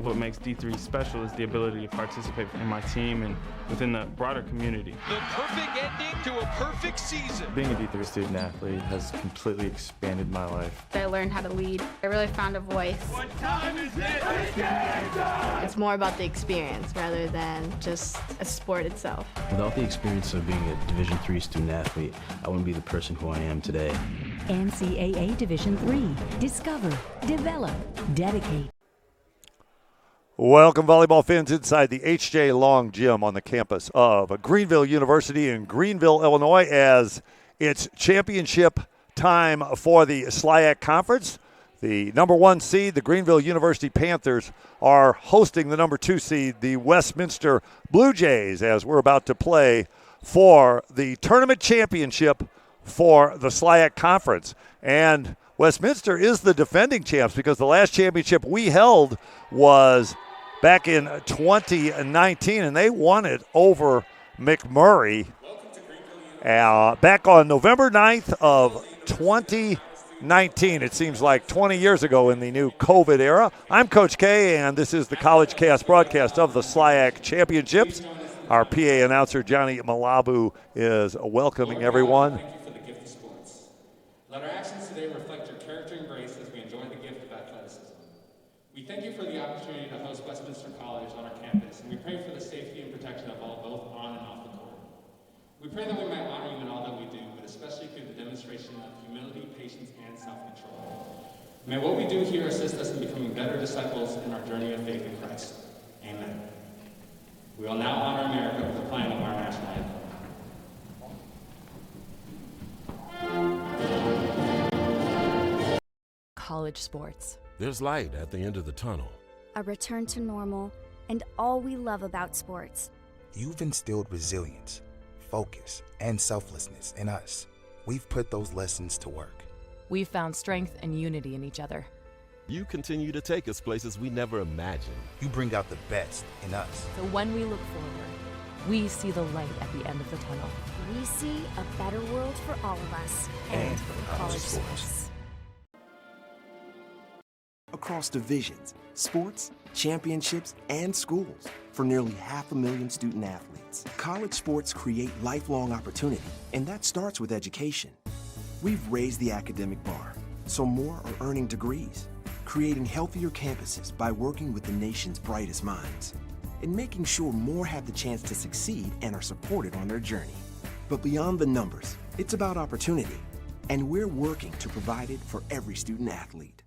what makes D3 special is the ability to participate in my team and within the broader community. The perfect ending to a perfect season. Being a D3 student athlete has completely expanded my life. I learned how to lead. I really found a voice. What time is it? It's more about the experience rather than just a sport itself. Without the experience of being a Division III student athlete, I wouldn't be the person who I am today. NCAA Division III. Discover, develop, dedicate. Welcome, volleyball fans, inside the H.J. Long Gym on the campus of Greenville University in Greenville, Illinois, as it's championship time for the SLIAC Conference. The number 1 seed, the Greenville University Panthers, are hosting the number 2 seed, the Westminster Blue Jays, as we're about to play for the tournament championship for the SLIAC Conference. And Westminster is the defending champs because the last championship we held was back in 2019, and they won it over McMurray back on November 9th of 2019. It seems like 20 years ago in the new COVID era. I'm Coach K, and this is the College Cast broadcast of the SLIAC Championships. Our PA announcer, Johnny Malabu, is welcoming everyone. Thank you for the gift of sports. Let our actions today reflect your character and grace as we enjoy the gift of athleticism. We thank you for the opportunity to host Westminster College on our campus, and we pray for the safety and protection of all, both on and off the court. We pray that we might honor you in all that we do, but especially through the demonstration of humility, patience, and self-control. May what we do here assist us in becoming better disciples in our journey of faith in Christ. Amen. We will now honor America with the playing of our national anthem. College sports. There's light at the end of the tunnel. A return to normal, and all we love about sports. You've instilled resilience, focus, and selflessness in us. We've put those lessons to work. We've found strength and unity in each other. You continue to take us places we never imagined. You bring out the best in us. So when we look forward, we see the light at the end of the tunnel. We see a better world for all of us and for college sports. Across divisions, sports, championships, and schools for nearly 500,000 student athletes. College sports create lifelong opportunity, and that starts with education. We've raised the academic bar, so more are earning degrees, creating healthier campuses by working with the nation's brightest minds, and making sure more have the chance to succeed and are supported on their journey. But beyond the numbers, it's about opportunity, and we're working to provide it for every student athlete.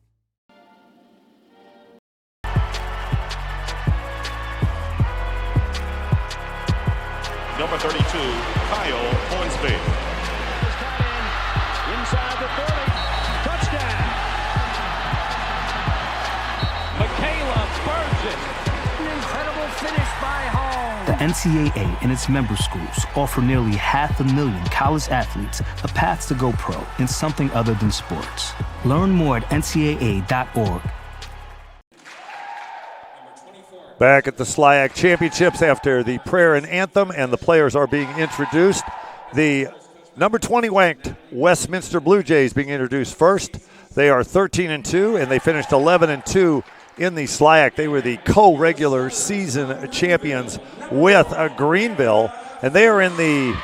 Number 32, Kyle Hornsby. Inside the 30. Touchdown. Michaela Burgess. An incredible finish by Hall. The NCAA and its member schools offer nearly 500,000 college athletes a path to go pro in something other than sports. Learn more at ncaa.org. Back at the SLIAC Championships after the prayer and anthem, and the players are being introduced. The number 20 ranked Westminster Blue Jays being introduced first. They are 13-2, and they finished 11-2 in the SLIAC. They were the co-regular season champions with Greenville, and they are in the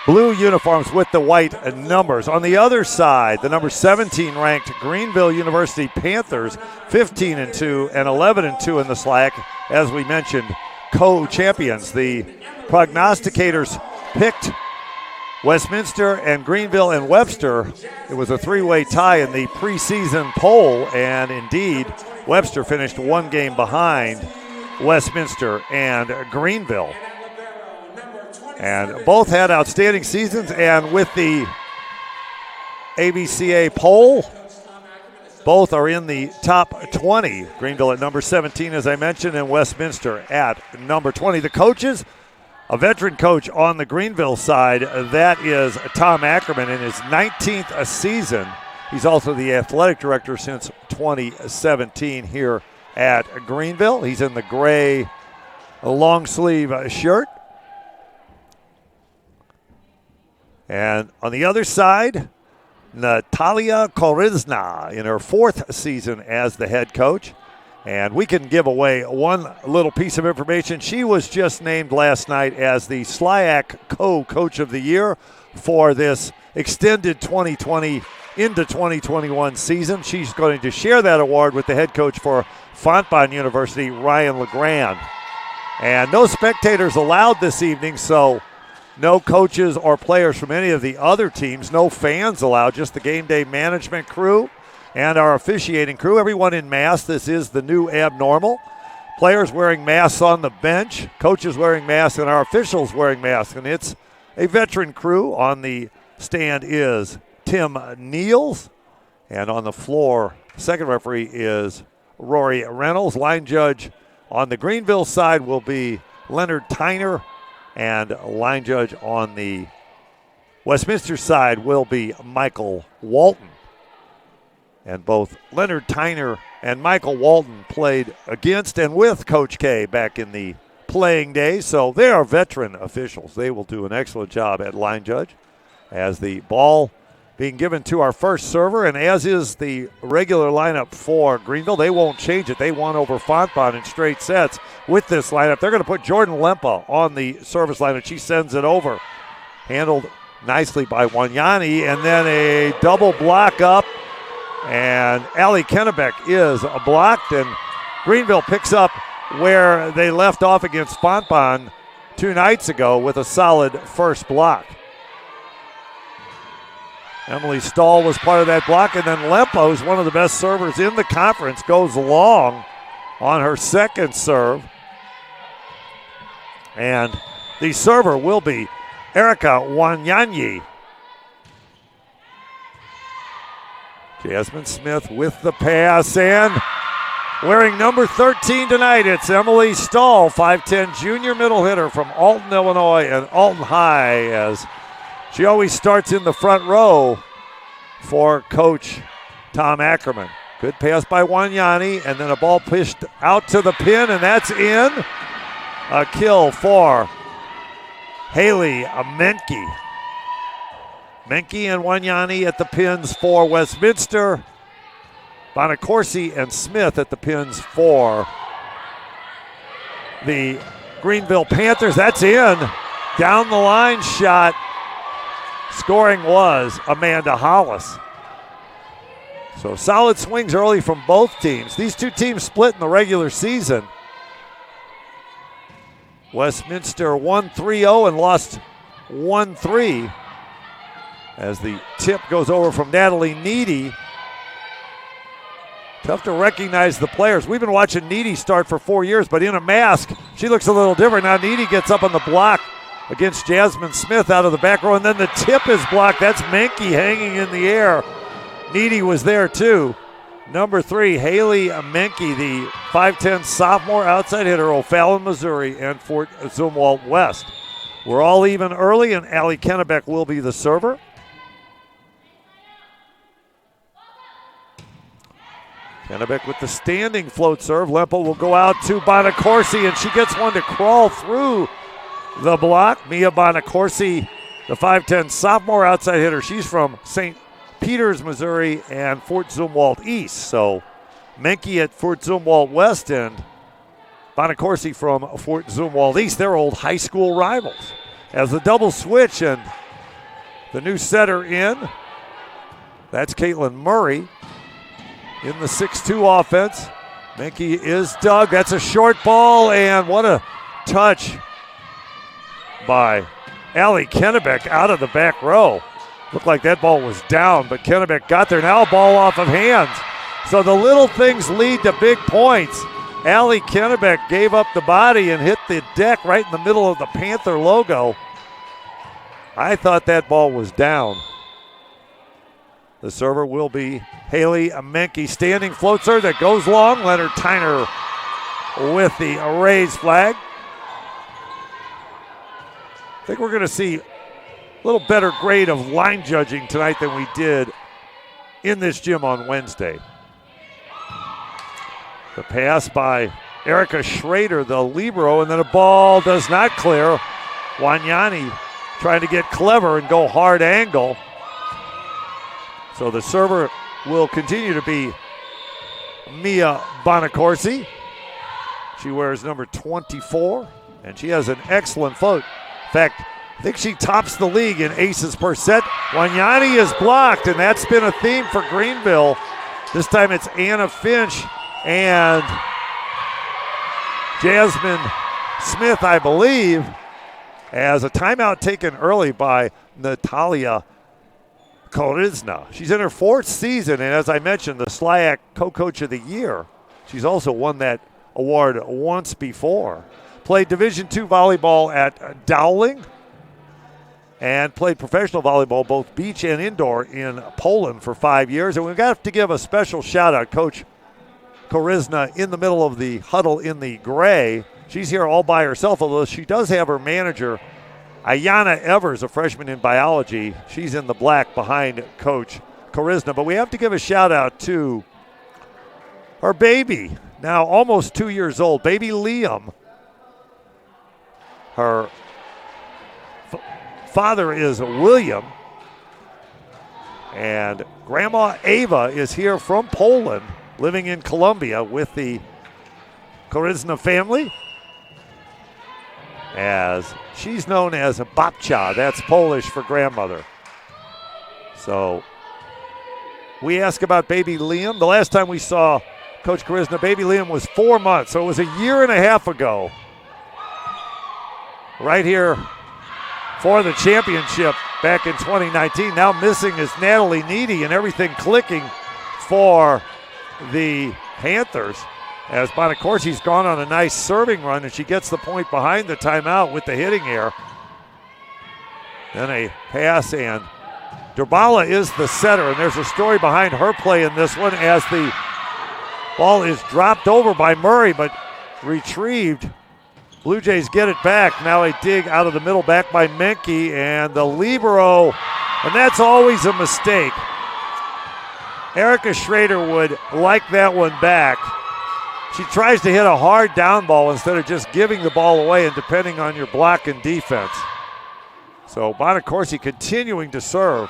blue uniforms with the white numbers. On the other side, the number 17 ranked Greenville University Panthers, 15-2 and 11-2 in the SLIAC. As we mentioned, co-champions. The prognosticators picked Westminster and Greenville and Webster. It was a three-way tie in the preseason poll, and indeed, Webster finished one game behind Westminster and Greenville. And both had outstanding seasons, and with the ABCA poll, both are in the top 20. Greenville at number 17, as I mentioned, and Westminster at number 20. The coaches, a veteran coach on the Greenville side, that is Tom Ackerman in his 19th season. He's also the athletic director since 2017 here at Greenville. He's in the gray long sleeve shirt. And on the other side, Natalia Korizna in her 4th season as the head coach. And we can give away one little piece of information. She was just named last night as the SLIAC Co-Coach of the Year for this extended 2020 into 2021 season. She's going to share that award with the head coach for Fontbonne University, Ryan LeGrand. And no spectators allowed this evening, so no coaches or players from any of the other teams, no fans allowed, just the game day management crew and our officiating crew, everyone in masks. This is the new abnormal. Players wearing masks on the bench, coaches wearing masks, and our officials wearing masks. And it's a veteran crew. On the stand is Tim Niels, and on the floor, second referee is Rory Reynolds. Line judge on the Greenville side will be Leonard Tyner, and line judge on the Westminster side will be Michael Walton. And both Leonard Tyner and Michael Walton played against and with Coach K back in the playing days, so they are veteran officials. They will do an excellent job at line judge as the ball being given to our first server, and as is the regular lineup for Greenville. They won't change it. They won over Fontbonne in straight sets with this lineup. They're going to put Jordan Lempa on the service line, and she sends it over. Handled nicely by Wanyani, and then a double block up, and Allie Kennebeck is blocked, and Greenville picks up where they left off against Fontbonne 2 nights ago with a solid first block. Emily Stahl was part of that block, and then Lempo, who's one of the best servers in the conference, goes long on her second serve. And the server will be Erica Wanyanyi. Jasmine Smith with the pass, and wearing number 13 tonight, it's Emily Stahl, 5'10" junior middle hitter from Alton, Illinois, and Alton High, as she always starts in the front row for Coach Tom Ackerman. Good pass by Wanyani, and then a ball pushed out to the pin, and that's in. A kill for Haley Menke. Menke and Wanyani at the pins for Westminster. Bonacorsi and Smith at the pins for the Greenville Panthers. That's in. Down the line shot. Scoring was Amanda Hollis. So solid swings early from both teams. These two teams split in the regular season. Westminster won 3-0 and lost 1-3 as the tip goes over from Natalie Needy. Tough to recognize the players. We've been watching Needy start for 4 years, but in a mask, she looks a little different. Now Needy gets up on the block against Jasmine Smith out of the back row, and then the tip is blocked. That's Menke hanging in the air. Needy was there too. Number 3, Haley Menke, the 5'10" sophomore outside hitter, O'Fallon, Missouri, and Fort Zumwalt West. We're all even early, and Allie Kennebeck will be the server. Kennebeck with the standing float serve. Lempo will go out to Bonacorsi, and she gets one to crawl through the block. Mia Bonacorsi, the 5'10" sophomore outside hitter. She's from St. Peters, Missouri, and Fort Zumwalt East. So Menke at Fort Zumwalt West and Bonacorsi from Fort Zumwalt East. They're old high school rivals. As the double switch and the new setter in, that's Caitlin Murray in the 6-2 offense. Menke is dug. That's a short ball, and what a touch by Allie Kennebeck out of the back row. Looked like that ball was down, but Kennebeck got there. Now a ball off of hands. So the little things lead to big points. Allie Kennebeck gave up the body and hit the deck right in the middle of the Panther logo. I thought that ball was down. The server will be Haley Menke. Standing float serve that goes long. Leonard Tyner with the raised flag. I think we're going to see a little better grade of line judging tonight than we did in this gym on Wednesday. The pass by Erica Schrader, the libero, and then a ball does not clear. Wanyani trying to get clever and go hard angle. So the server will continue to be Mia Bonacorsi. She wears number 24, and she has an excellent foot. In fact, I think she tops the league in aces per set. Wanyani is blocked, and that's been a theme for Greenville. This time it's Anna Finch and Jasmine Smith, I believe, as a timeout taken early by Natalia Korizna. She's in her 4th season, and as I mentioned, the SLIAC Co-Coach of the Year. She's also won that award once before. Played Division II volleyball at Dowling and played professional volleyball, both beach and indoor, in Poland for 5 years. And we've got to give a special shout-out, Coach Korizna, in the middle of the huddle in the gray. She's here all by herself, although she does have her manager, Ayana Evers, a freshman in biology. She's in the black behind Coach Korizna. But we have to give a shout-out to her baby, now almost 2 years old, baby Liam. Her father is William, and Grandma Ava is here from Poland, living in Columbia with the Korizna family, as she's known as Babcia. That's Polish for grandmother. So we ask about baby Liam. The last time we saw Coach Korizna, baby Liam was 4 months, so it was a year and a half ago. Right here for the championship back in 2019. Now missing is Natalie Needy, and everything clicking for the Panthers as Bonacorsi's gone on a nice serving run, and she gets the point behind the timeout with the hitting error. Then a pass, and Durbala is the setter, and there's a story behind her play in this one as the ball is dropped over by Murray but retrieved. Blue Jays get it back. Now a dig out of the middle back by Menke, and the libero, and that's always a mistake. Erica Schrader would like that one back. She tries to hit a hard down ball instead of just giving the ball away and depending on your block and defense. So Bonacorsi continuing to serve.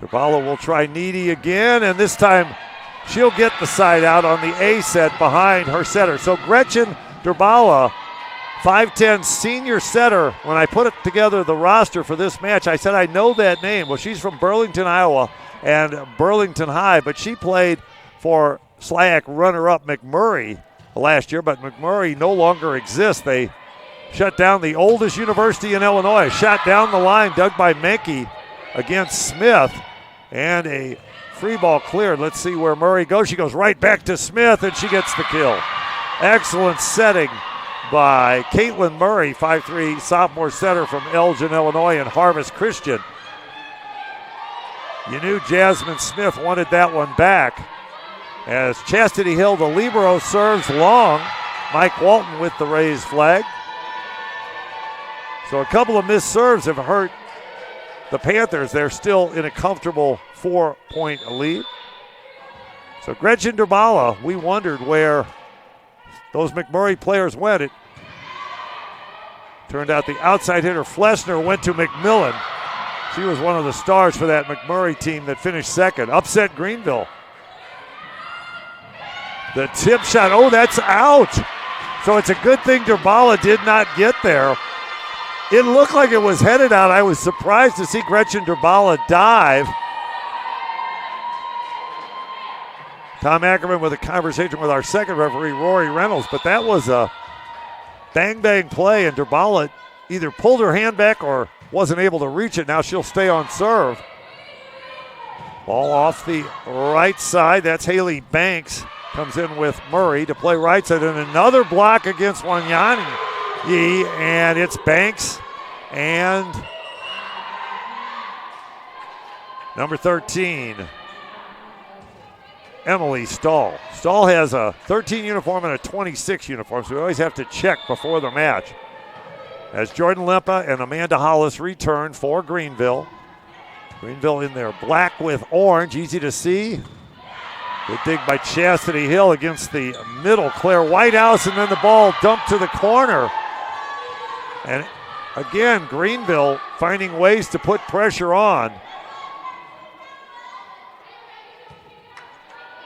Durbala will try Needy again, and this time she'll get the side out on the A set behind her setter. So Gretchen Durbala, 5'10", senior setter. When I put it together, the roster for this match, I said I know that name. Well, she's from Burlington, Iowa, and Burlington High, but she played for SLIAC runner-up McMurray last year, but McMurray no longer exists. They shut down the oldest university in Illinois. Shot down the line, dug by Menke against Smith, and a free ball cleared. Let's see where Murray goes. She goes right back to Smith, and she gets the kill. Excellent setting by Caitlin Murray, 5'3", sophomore setter from Elgin, Illinois, and Harvest Christian. You knew Jasmine Smith wanted that one back. As Chastity Hill, the libero, serves long. Mike Walton with the raised flag. So a couple of missed serves have hurt the Panthers. They're still in a comfortable 4-point lead. So Gretchen Durbala, we wondered where those McMurray players went. It turned out the outside hitter Flessner went to McMillan. She was one of the stars for that McMurray team that finished second. Upset Greenville. The tip shot, oh, that's out. So it's a good thing Durbala did not get there. It looked like it was headed out. I was surprised to see Gretchen Durbala dive. Tom Ackerman with a conversation with our second referee, Rory Reynolds, but that was a bang-bang play, and Durbala either pulled her hand back or wasn't able to reach it. Now she'll stay on serve. Ball off the right side. That's Haley Banks. Comes in with Murray to play right side, and another block against Wanyani. And it's Banks and number 13, Emily Stahl. Stahl has a 13 uniform and a 26 uniform, so we always have to check before the match. As Jordan Lempa and Amanda Hollis return for Greenville. Greenville in their black with orange, easy to see. Good dig by Chastity Hill against the middle. Claire Whitehouse, and then the ball dumped to the corner. And again, Greenville finding ways to put pressure on.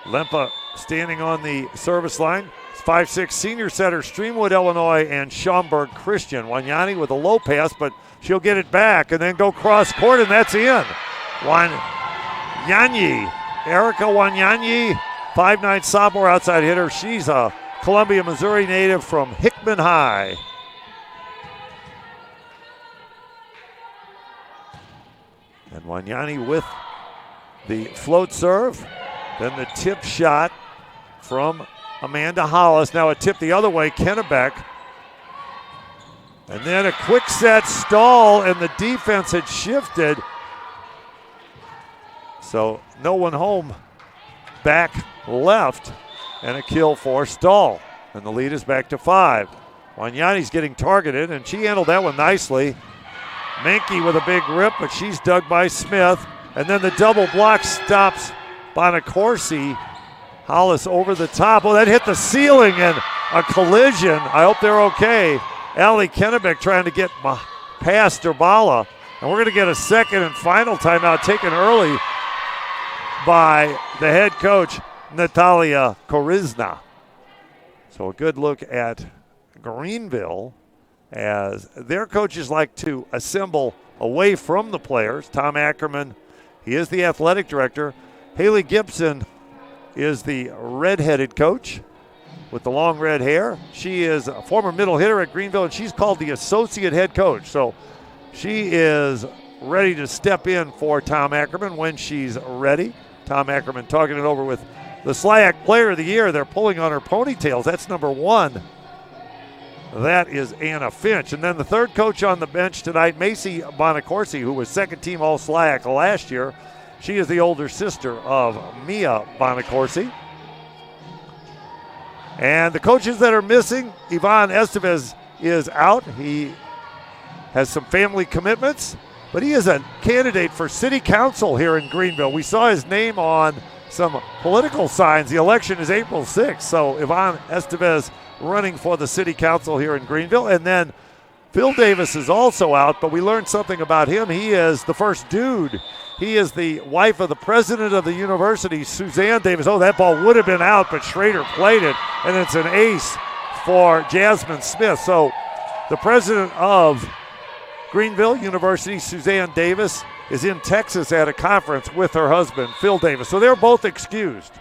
Lempa standing on the service line. 5'6" senior setter, Streamwood, Illinois, and Schaumburg Christian. Wanyani with a low pass, but she'll get it back and then go cross court, and that's in. Wanyanyi, Erica Wanyanyi, 5'9" sophomore outside hitter. She's a Columbia, Missouri native from Hickman High. And Wanyani with the float serve. Then the tip shot from Amanda Hollis. Now a tip the other way, Kennebec. And then a quick set stall, and the defense had shifted. So no one home, back left, and a kill for Stahl. And the lead is back to 5. Wanyani's getting targeted, and she handled that one nicely. Menke with a big rip, but she's dug by Smith. And then the double block stops Bonacorsi. Hollis over the top. Oh, that hit the ceiling and a collision. I hope they're okay. Allie Kennebec trying to get past Durbala. And we're going to get a second and final timeout taken early by the head coach, Natalia Korizna. So a good look at Greenville as their coaches like to assemble away from the players. Tom Ackerman, he is the athletic director. Haley Gibson is the red-headed coach with the long red hair. She is a former middle hitter at Greenville, and she's called the associate head coach. So she is ready to step in for Tom Ackerman when she's ready. Tom Ackerman talking it over with the SLIAC Player of the Year. They're pulling on her ponytails. That's number 1. That is Anna Finch. And then the third coach on the bench tonight, Macy Bonacorsi, who was second team All-SLIAC last year. She is the older sister of Mia Bonacorsi. And the coaches that are missing, Ivan Estevez is out. He has some family commitments, but he is a candidate for city council here in Greenville. We saw his name on some political signs. The election is April 6th, so Ivan Estevez running for the city council here in Greenville. And then Phil Davis is also out, but we learned something about him. He is the first dude. He is the wife of the president of the university, Suzanne Davis. Oh, that ball would have been out, but Schrader played it, and it's an ace for Jasmine Smith. So the president of Greenville University, Suzanne Davis, is in Texas at a conference with her husband, Phil Davis. So they're both excused.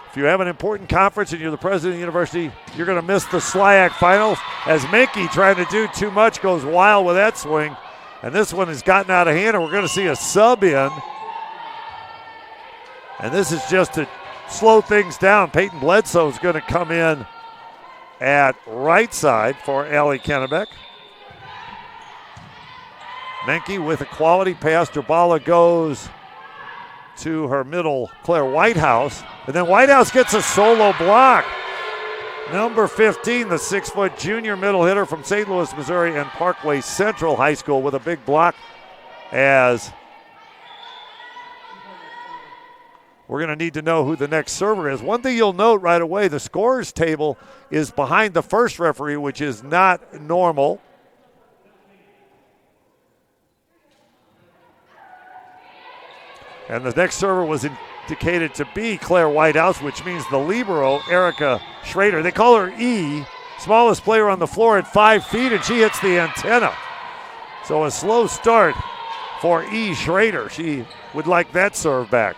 If you have an important conference and you're the president of the university, you're going to miss the SLIAC finals, as Menke, trying to do too much, goes wild with that swing. And this one has gotten out of hand, and we're going to see a sub in. And this is just to slow things down. Peyton Bledsoe is going to come in at right side for Allie Kennebec. Menke with a quality pass. Durbala goes to her middle, Claire Whitehouse. And then Whitehouse gets a solo block. Number 15, the 6-foot junior middle hitter from St. Louis, Missouri, and Parkway Central High School with a big block, as we're going to need to know who the next server is. One thing you'll note right away, the scorers table is behind the first referee, which is not normal. And the next server was indicated to be Claire Whitehouse, which means the libero, Erica Schrader. They call her E, smallest player on the floor at 5 feet, and she hits the antenna. So a slow start for E. Schrader. She would like that serve back.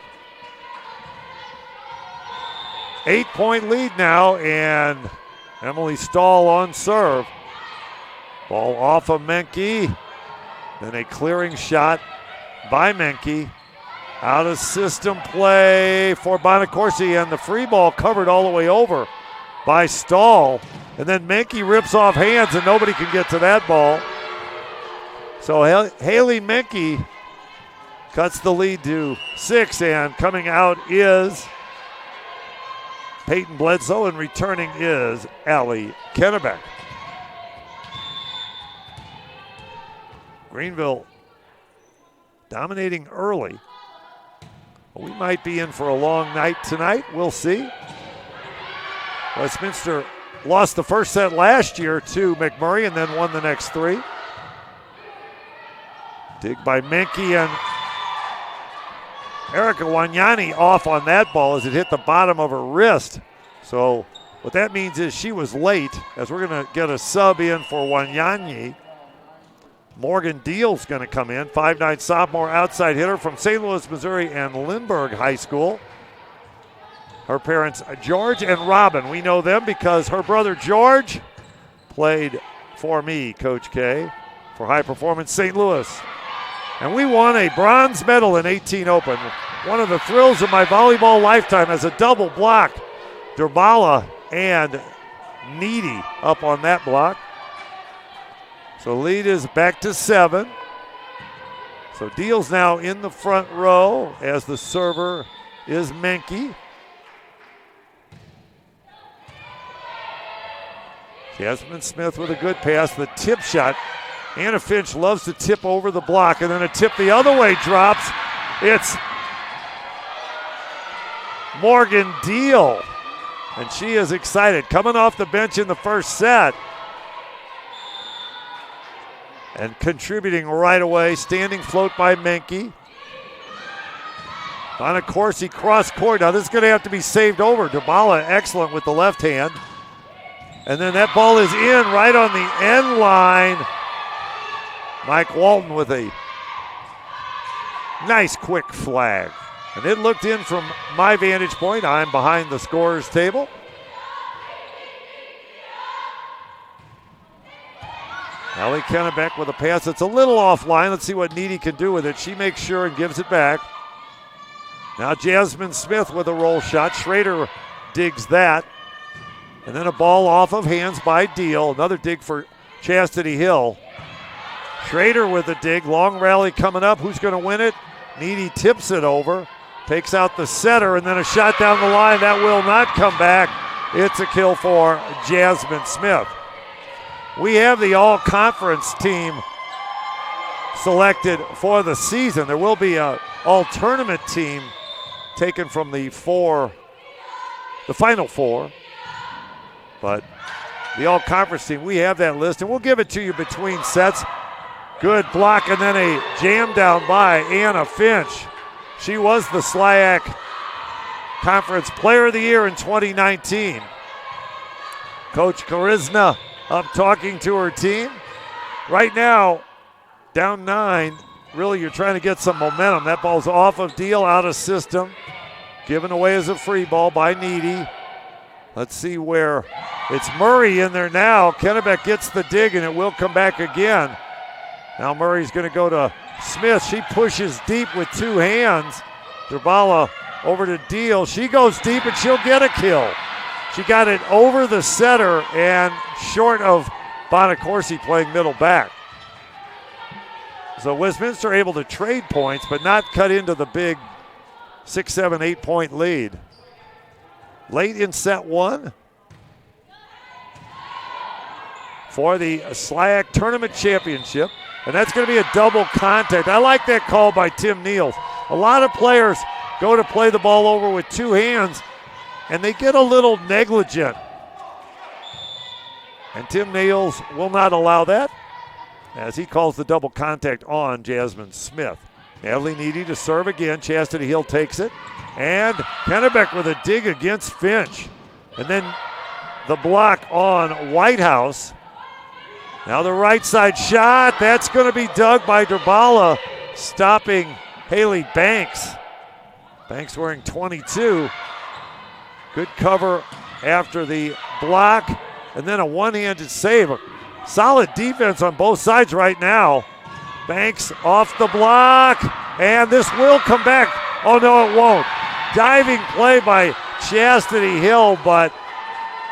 8-point lead now, and Emily Stahl on serve. Ball off of Menke. Then a clearing shot by Menke. Out of system play for Bonacorsi, and the free ball covered all the way over by Stahl. And then Menke rips off hands, and nobody can get to that ball. So Haley Menke cuts the lead to 6, and coming out is Peyton Bledsoe, and returning is Allie Kennebec. Greenville dominating early. We might be in for a long night tonight. We'll see. Westminster lost the first set last year to McMurray and then won the next 3. Dig by Menke, and Erica Wanyani off on that ball as it hit the bottom of her wrist. So what that means is she was late, as we're going to get a sub in for Wanyani. Morgan Deal's going to come in, 5'9" sophomore outside hitter from St. Louis, Missouri and Lindbergh High School. Her parents, George and Robin, we know them because her brother George played for me, Coach K, for High Performance St. Louis. And we won a bronze medal in 18 Open. One of the thrills of my volleyball lifetime as a double block. Durbala and Needy up on that block. So lead is back to 7. So Deal's now in the front row as the server is Menke. Jasmine Smith with a good pass. The tip shot. Anna Finch loves to tip over the block, and then a tip the other way drops. It's Morgan Deal, and she is excited. Coming off the bench in the first set and contributing right away. Standing float by Menke. Bonacorsi cross court. Now this is going to have to be saved over. Durbala excellent with the left hand. And then that ball is in right on the end line. Mike Walton with a nice quick flag. And it looked in from my vantage point. I'm behind the scorer's table. Allie Kennebeck with a pass that's a little offline. Let's see what Needy can do with it. She makes sure and gives it back. Now Jasmine Smith with a roll shot. Schrader digs that. And then a ball off of hands by Deal. Another dig for Chastity Hill. Schrader with a dig. Long rally coming up. Who's going to win it? Needy tips it over. Takes out the setter, and then a shot down the line. That will not come back. It's a kill for Jasmine Smith. We have the all-conference team selected for the season. There will be an all-tournament team taken from the final four. But the all-conference team, we have that list, and we'll give it to you between sets. Good block, and then a jam down by Anna Finch. She was the SLIAC Conference Player of the Year in 2019. Coach Karizna up talking to her team. Right now, down 9. Really, you're trying to get some momentum. That ball's off of Deal, out of system. Given away as a free ball by Needy. Let's see where it's Murray in there now. Kennebeck gets the dig, and it will come back again. Now Murray's going to go to Smith. She pushes deep with two hands. Durbala over to Deal. She goes deep, and she'll get a kill. She got it over the setter and short of Bonacorsi playing middle back. So Westminster able to trade points, but not cut into the big 6, 7, 8 point lead. Late in set 1 for the SLIAC Tournament Championship. And that's going to be a double contact. I like that call by Tim Niels. A lot of players go to play the ball over with two hands, and they get a little negligent. And Tim Niels will not allow that as he calls the double contact on Jasmine Smith. Natalie Needy to serve again. Chastity Hill takes it. And Kennebeck with a dig against Finch. And then the block on Whitehouse. Now the right side shot. That's going to be dug by Durbala, stopping Haley Banks. Banks wearing 22. Good cover after the block. And then a one-handed save. Solid defense on both sides right now. Banks off the block. And this will come back. Oh, no, it won't. Diving play by Chastity Hill, but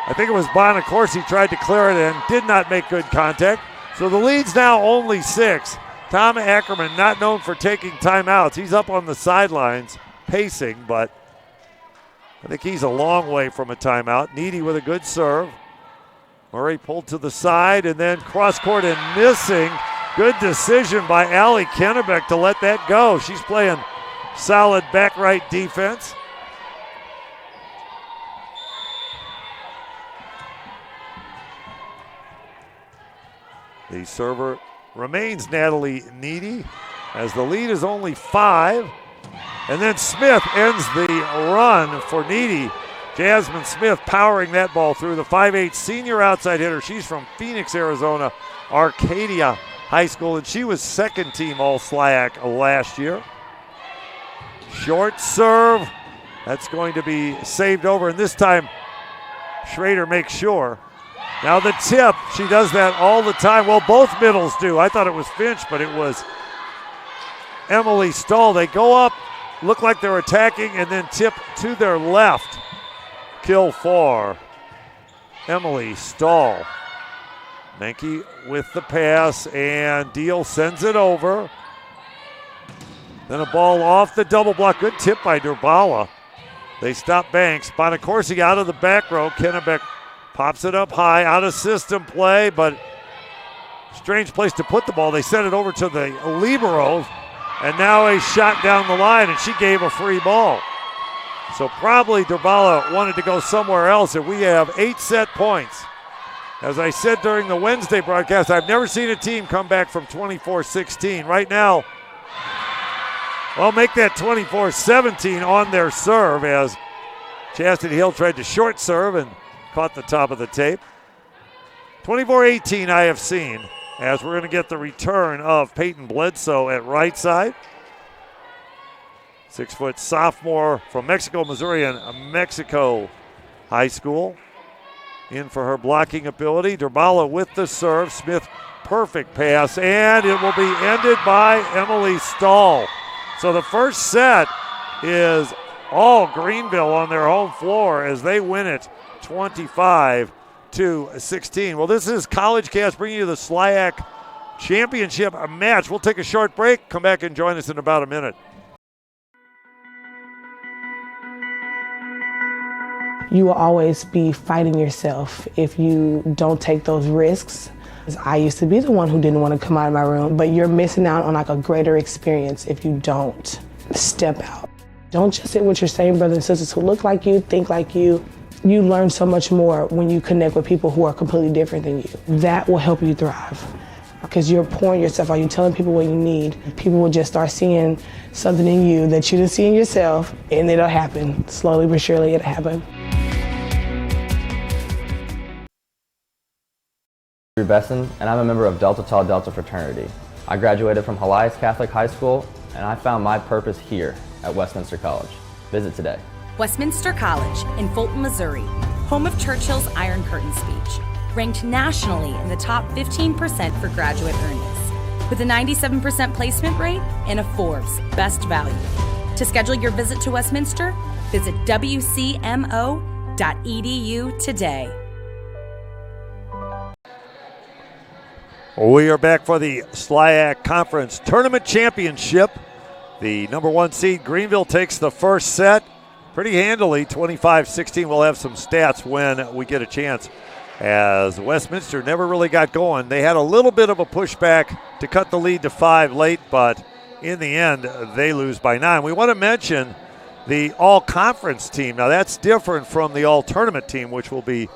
I think it was Bonacorsi tried to clear it and did not make good contact. So the lead's now only 6. Tom Ackerman, not known for taking timeouts. He's up on the sidelines pacing, but I think he's a long way from a timeout. Needy with a good serve. Murray pulled to the side and then cross court and missing. Good decision by Allie Kennebeck to let that go. She's playing solid back right defense. The server remains Natalie Needy as the lead is only 5. And then Smith ends the run for Needy. Jasmine Smith powering that ball through. The 5'8 senior outside hitter. She's from Phoenix, Arizona, Arcadia High School, and she was second team All-SLIAC last year. Short serve. That's going to be saved over, and this time Schrader makes sure. Now the tip. She does that all the time. Well, both middles do. I thought it was Finch, but it was Emily Stahl. They go up, look like they're attacking, and then tip to their left. Kill for Emily Stahl. Menke with the pass, and Deal sends it over. Then a ball off the double block. Good tip by Durbala. They stop Banks. Bonacorsi out of the back row. Kennebec pops it up high, out of system play, but strange place to put the ball. They sent it over to the libero, and now a shot down the line, and she gave a free ball. So probably Durbala wanted to go somewhere else, and we have 8 set points. As I said during the Wednesday broadcast, I've never seen a team come back from 24-16. Right now, well, make that 24-17 on their serve as Chastity Hill tried to short serve and caught the top of the tape. 24-18 I have seen, as we're going to get the return of Peyton Bledsoe at right side. 6-foot sophomore from Mexico, Missouri, and Mexico High School. In for her blocking ability. Durbala with the serve. Smith, perfect pass, and it will be ended by Emily Stahl. So the first set is all Greenville on their home floor as they win it 25-16. Well, this is College Cast bringing you the SLIAC Championship match. We'll take a short break. Come back and join us in about a minute. You will always be fighting yourself if you don't take those risks. I used to be the one who didn't want to come out of my room, but you're missing out on like a greater experience if you don't step out. Don't just sit with your same brothers and sisters who look like you, think like you. You learn so much more when you connect with people who are completely different than you. That will help you thrive because you're pouring yourself out, you're telling people what you need. People will just start seeing something in you that you didn't see in yourself, and it'll happen. Slowly but surely it'll happen. Besson, and I'm a member of Delta Tau Delta fraternity. I graduated from Helias Catholic High School, and I found my purpose here at Westminster College. Visit today. Westminster College in Fulton, Missouri, home of Churchill's Iron Curtain speech, ranked nationally in the top 15% for graduate earnings, with a 97% placement rate and a Forbes Best Value. To schedule your visit to Westminster, visit wcmo.edu today. We are back for the SLIAC Conference Tournament Championship. The number 1 seed, Greenville, takes the first set pretty handily, 25-16. We'll have some stats when we get a chance, as Westminster never really got going. They had a little bit of a pushback to cut the lead to 5 late, but in the end, they lose by 9. We want to mention the all-conference team. Now, that's different from the all-tournament team, which will be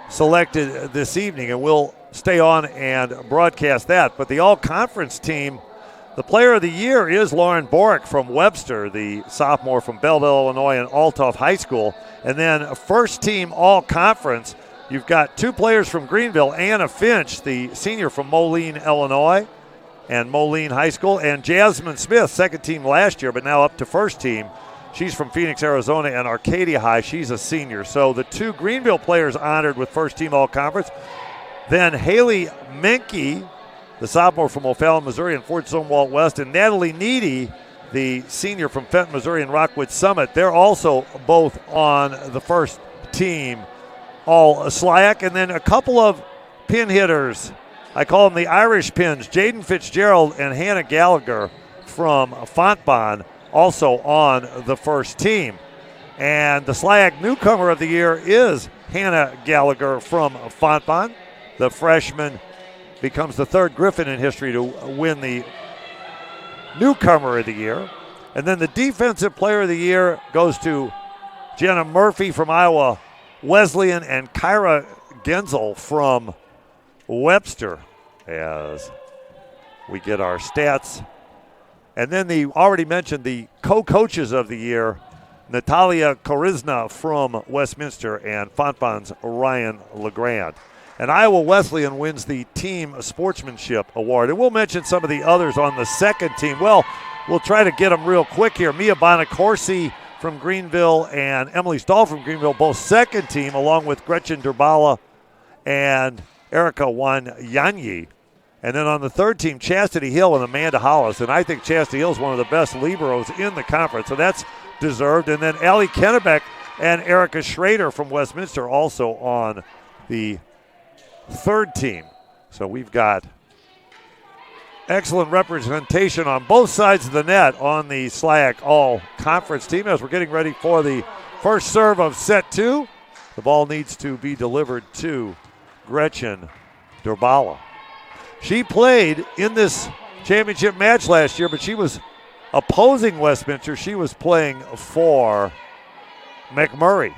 selected this evening, and we'll stay on and broadcast that. But the all-conference team, the player of the year is Lauren Borick from Webster, the sophomore from Belleville, Illinois, and Althoff High School. And then first team all-conference, you've got 2 players from Greenville, Anna Finch, the senior from Moline, Illinois, and Moline High School, and Jasmine Smith, second team last year, but now up to first team. She's from Phoenix, Arizona, and Arcadia High. She's a senior. So the 2 Greenville players honored with first team all-conference. Then Haley Menke, the sophomore from O'Fallon, Missouri, and Fort Zumwalt West, and Natalie Needy, the senior from Fenton, Missouri, and Rockwood Summit. They're also both on the first team all-SLIAC. And then a couple of pin hitters. I call them the Irish pins. Jaden Fitzgerald and Hannah Gallagher from Fontbonne, also on the first team. And the SLIAC newcomer of the year is Hannah Gallagher from Fontbonne. The freshman becomes the 3rd Griffin in history to win the newcomer of the year. And then the defensive player of the year goes to Jenna Murphy from Iowa Wesleyan and Kyra Genzel from Webster, as we get our stats And then the already mentioned the co-coaches of the year, Natalia Korizna from Westminster and Fontbonn's Ryan LeGrand. And Iowa Wesleyan wins the Team Sportsmanship Award. And we'll mention some of the others on the second team. Well, we'll try to get them real quick here. Mia Bonacorsi from Greenville and Emily Stahl from Greenville, both second team, along with Gretchen Durbala and Erica Wanyanyi. And then on the third team, Chastity Hill and Amanda Hollis. And I think Chastity Hill is one of the best liberos in the conference, so that's deserved. And then Allie Kennebeck and Erica Schrader from Westminster also on the third team. So we've got excellent representation on both sides of the net on the SLIAC All-Conference team as we're getting ready for the first serve of set 2. The ball needs to be delivered to Gretchen Durbala. She played in this championship match last year, but she was opposing Westminster. She was playing for McMurray.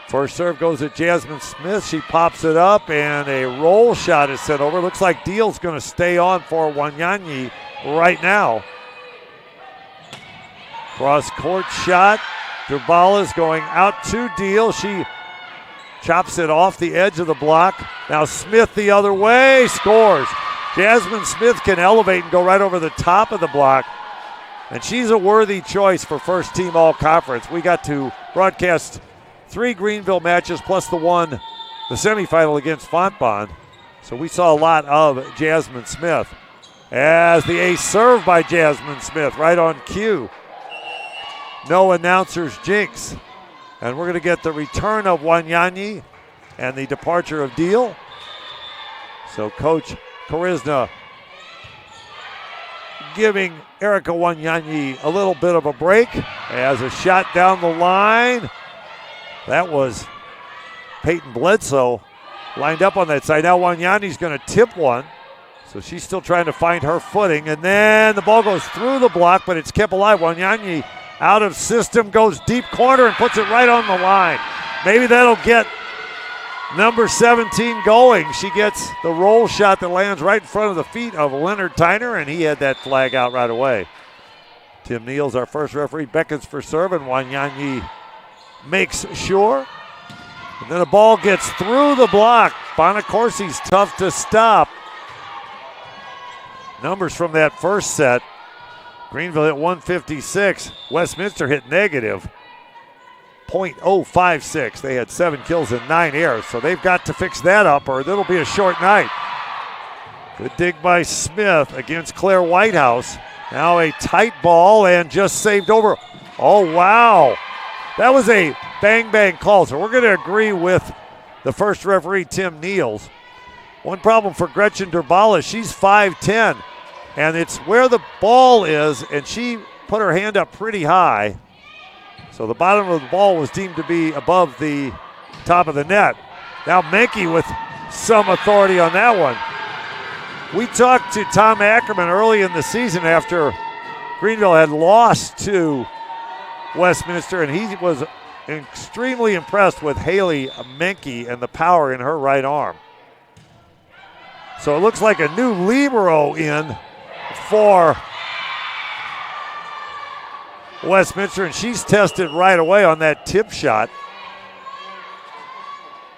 First serve goes to Jasmine Smith. She pops it up, and a roll shot is sent over. Looks like Deal's going to stay on for Wanyanyi right now. Cross-court shot. Durbala's going out to Deal. She chops it off the edge of the block. Now Smith the other way, scores. Jasmine Smith can elevate and go right over the top of the block. And she's a worthy choice for first team all-conference. We got to broadcast 3 Greenville matches plus the semifinal against Fontbonne. So we saw a lot of Jasmine Smith. As the ace serve by Jasmine Smith right on cue. No announcer's jinx. And we're going to get the return of Wanyanyi and the departure of Deal. So Coach Korizna giving Erica Wanyanyi a little bit of a break as a shot down the line. That was Peyton Bledsoe lined up on that side. Now Wanyanyi's going to tip one. So she's still trying to find her footing. And then the ball goes through the block, but it's kept alive. Wanyanyi out of system, goes deep corner and puts it right on the line. Maybe that'll get number 17 going. She gets the roll shot that lands right in front of the feet of Leonard Tyner, and he had that flag out right away. Tim Neal's our first referee, beckons for serve, and Wanyanyi makes sure. And then the ball gets through the block. Bonacorsi's tough to stop. Numbers from that first set. Greenville hit 156. Westminster hit negative .056. They had 7 kills and 9 errors, so they've got to fix that up or it'll be a short night. Good dig by Smith against Claire Whitehouse. Now a tight ball and just saved over. Oh, wow. That was a bang-bang call, so we're going to agree with the first referee, Tim Neals. One problem for Gretchen Durbala, she's 5'10", and it's where the ball is, and she put her hand up pretty high. So the bottom of the ball was deemed to be above the top of the net. Now Menke with some authority on that one. We talked to Tom Ackerman early in the season after Greenville had lost to Westminster, and he was extremely impressed with Haley Menke and the power in her right arm. So it looks like a new libero in for Westminster, and she's tested right away on that tip shot.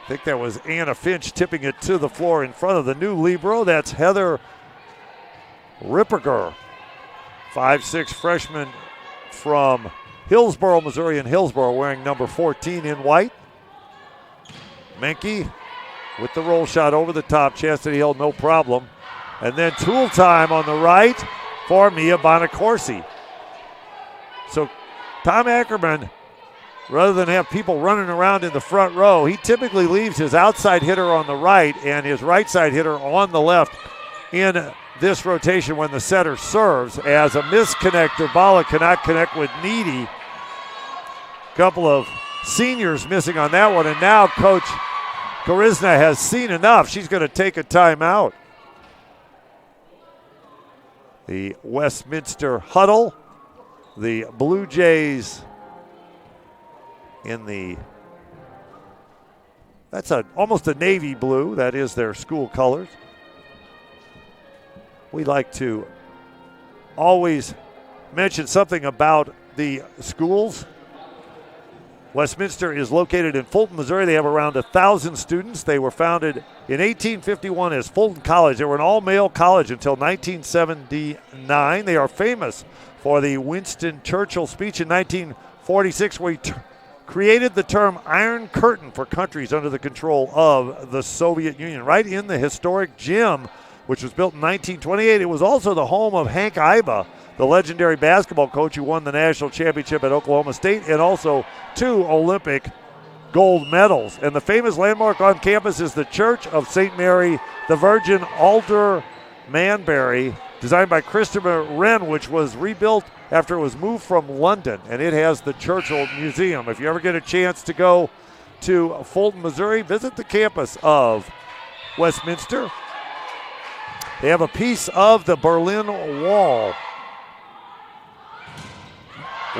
I think that was Anna Finch tipping it to the floor in front of the new libero. That's Heather Ripperger, 5'6" freshman from Hillsboro, Missouri, in Hillsboro, wearing number 14 in white. Menke with the roll shot over the top. Chastity Hill, no problem. And then tool time on the right for Mia Bonacorsi. So Tom Ackerman, rather than have people running around in the front row, he typically leaves his outside hitter on the right and his right side hitter on the left in this rotation when the setter serves. As a misconnect, Durbala cannot connect with Needy. Couple of seniors missing on that one, and now Coach Korizna has seen enough. She's going to take a timeout. The Westminster huddle. The Blue Jays in that's almost a navy blue. That is their school colors. we like to always mention something about the schools. Westminster is located in Fulton, Missouri. They have around 1,000 students. They were founded in 1851 as Fulton College. They were an all-male college until 1979. They are famous for the Winston Churchill speech in 1946 where he created the term Iron Curtain for countries under the control of the Soviet Union. Right in the historic gym, which was built in 1928. It was also the home of Hank Iba, the legendary basketball coach who won the national championship at Oklahoma State and also 2 Olympic gold medals. And the famous landmark on campus is the Church of St. Mary the Virgin Alder Manbury, designed by Christopher Wren, which was rebuilt after it was moved from London. And it has the Churchill Museum. If you ever get a chance to go to Fulton, Missouri, visit the campus of Westminster. They have a piece of the Berlin Wall.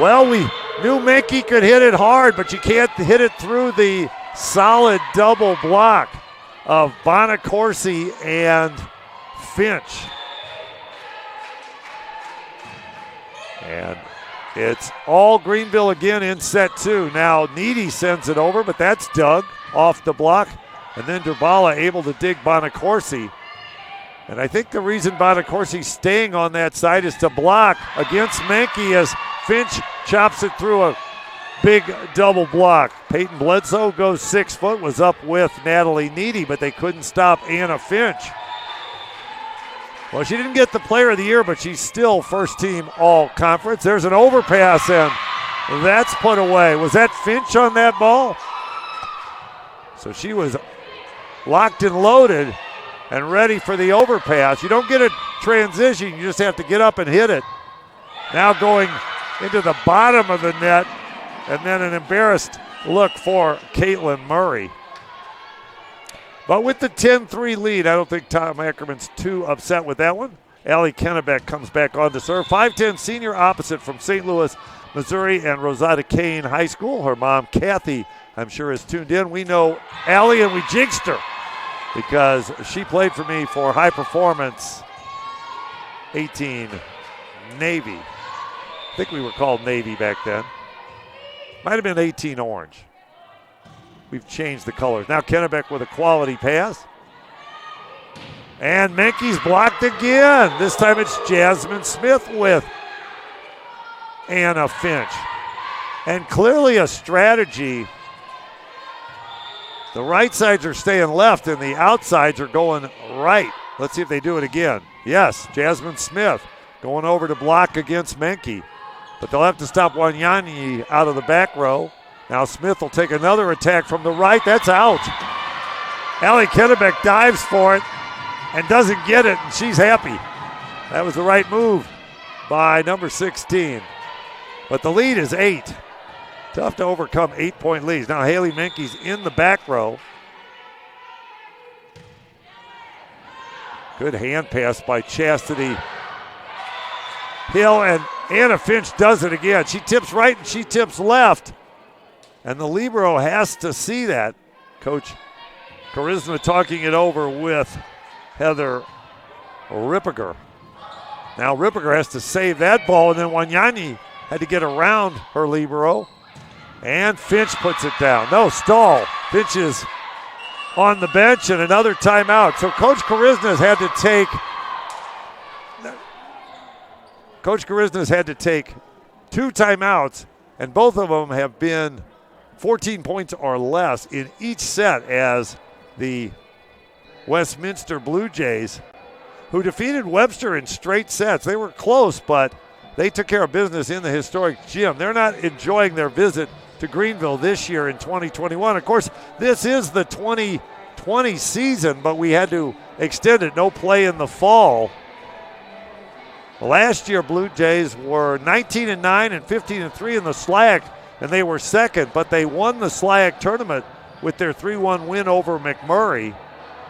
Well, we knew Menke could hit it hard, but you can't hit it through the solid double block of Bonacorsi and Finch. And it's all Greenville again in set 2. Now Needy sends it over, but that's dug off the block. And then Durbala able to dig Bonacorsi. And I think the reason Bonacorsi's staying on that side is to block against Menke as Finch chops it through a big double block. Peyton Bledsoe goes 6 foot, was up with Natalie Needy, but they couldn't stop Anna Finch. Well, she didn't get the player of the year, but she's still first team all conference. There's an overpass, and that's put away. Was that Finch on that ball? So she was locked and loaded and ready for the overpass. You don't get a transition, you just have to get up and hit it. Now going into the bottom of the net, and then an embarrassed look for Caitlin Murray. But with the 10-3 lead, I don't think Tom Ackerman's too upset with that one. Allie Kennebeck comes back on to serve. 5'10 senior opposite from St. Louis, Missouri, and Rosetta Kane High School. Her mom, Kathy, I'm sure is tuned in. We know Allie and we jinxed her because she played for me for High Performance 18 Navy. I think we were called Navy back then. Might have been 18 Orange. We've changed the colors. Now Kennebeck with a quality pass. And Menke's blocked again. This time it's Jasmine Smith with Anna Finch. And clearly a strategy. The right sides are staying left and the outsides are going right. Let's see if they do it again. Yes, Jasmine Smith going over to block against Menke. But they'll have to stop Wanyani out of the back row. Now Smith will take another attack from the right. That's out. Allie Kennebeck dives for it and doesn't get it, and she's happy. That was the right move by number 16. But the lead is 8. Tough to overcome 8-point leads. Now Haley Menke's in the back row. Good hand pass by Chastity Hill, and Anna Finch does it again. She tips right and she tips left. And the libero has to see that. Coach Charisma talking it over with Heather Rippiger. Now Rippiger has to save that ball, and then Wanyani had to get around her libero. And Finch puts it down. No, stall. Finch is on the bench and another timeout. So Coach Charisma has had to take 2 timeouts, and both of them have been 14 points or less in each set as the Westminster Blue Jays, who defeated Webster in straight sets. They were close, but they took care of business in the historic gym. They're not enjoying their visit to Greenville this year in 2021. Of course, this is the 2020 season, but we had to extend it. No play in the fall. Last year, Blue Jays were 19-9 and 15-3 in the SLIAC, and they were second, but they won the SLIAC tournament with their 3-1 win over McMurray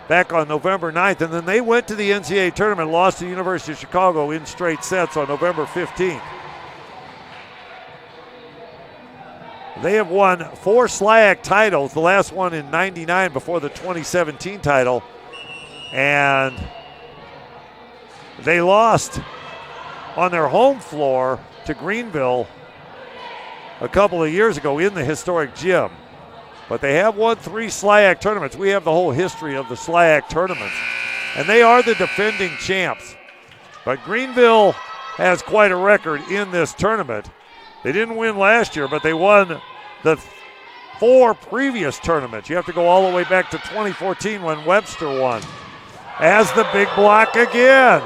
back on November 9th. And then they went to the NCAA tournament, lost to the University of Chicago in straight sets on November 15th. They have won 4 SLIAC titles, the last one in '99 before the 2017 title. And They lost on their home floor to Greenville a couple of years ago in the historic gym. But they have won 3 SLIAC tournaments. We have the whole history of the SLIAC tournaments. And they are the defending champs. But Greenville has quite a record in this tournament. They didn't win last year, but they won the 4 previous tournaments. You have to go all the way back to 2014 when Webster won. As the big block again.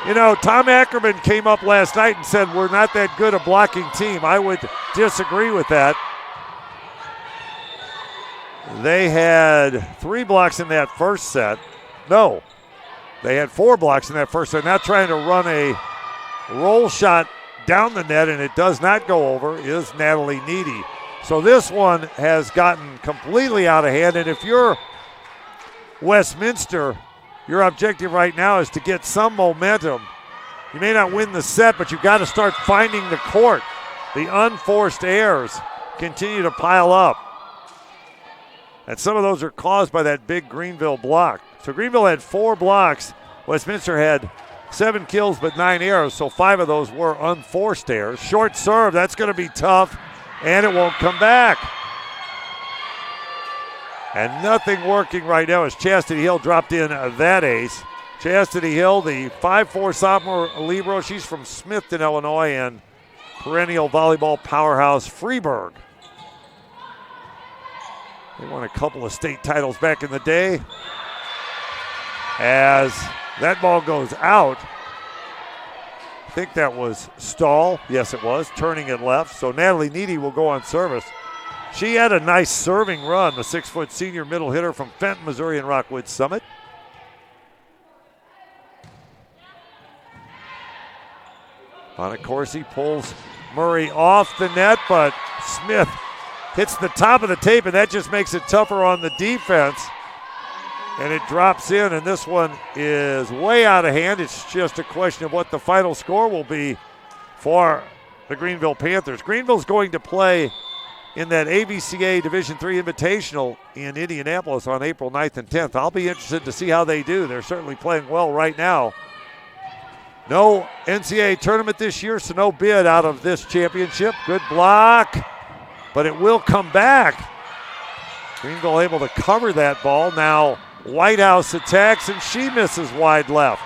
You know, Tom Ackerman came up last night and said we're not that good a blocking team. I would disagree with that. They had 3 blocks in that first set. No, they had 4 blocks in that first set. Now trying to run a roll shot down the net, and it does not go over, is Natalie Needy. So this one has gotten completely out of hand, and if you're Westminster, your objective right now is to get some momentum. You may not win the set, but you've got to start finding the court. The unforced errors continue to pile up. And some of those are caused by that big Greenville block. So Greenville had 4 blocks. Westminster had 7 kills but 9 errors, so 5 of those were unforced errors. Short serve, that's going to be tough, and it won't come back. And nothing working right now as Chastity Hill dropped in that ace. Chastity Hill, the 5'4" sophomore libero. She's from Smithton, Illinois, and perennial volleyball powerhouse Freeburg. They won a couple of state titles back in the day. As that ball goes out, I think that was Stahl. Yes, it was, turning it left. So Natalie Needy will go on service. She had a nice serving run, the 6-foot senior middle hitter from Fenton, Missouri, and Rockwood Summit. Bonacorsi pulls Murray off the net, but Smith hits the top of the tape, and that just makes it tougher on the defense. And it drops in, and this one is way out of hand. It's just a question of what the final score will be for the Greenville Panthers. Greenville's going to play in that AVCA Division III Invitational in Indianapolis on April 9th and 10th. I'll be interested to see how they do. They're certainly playing well right now. No NCAA tournament this year, so no bid out of this championship. Good block, but it will come back. Greenville able to cover that ball. Now Whitehouse attacks, and she misses wide left.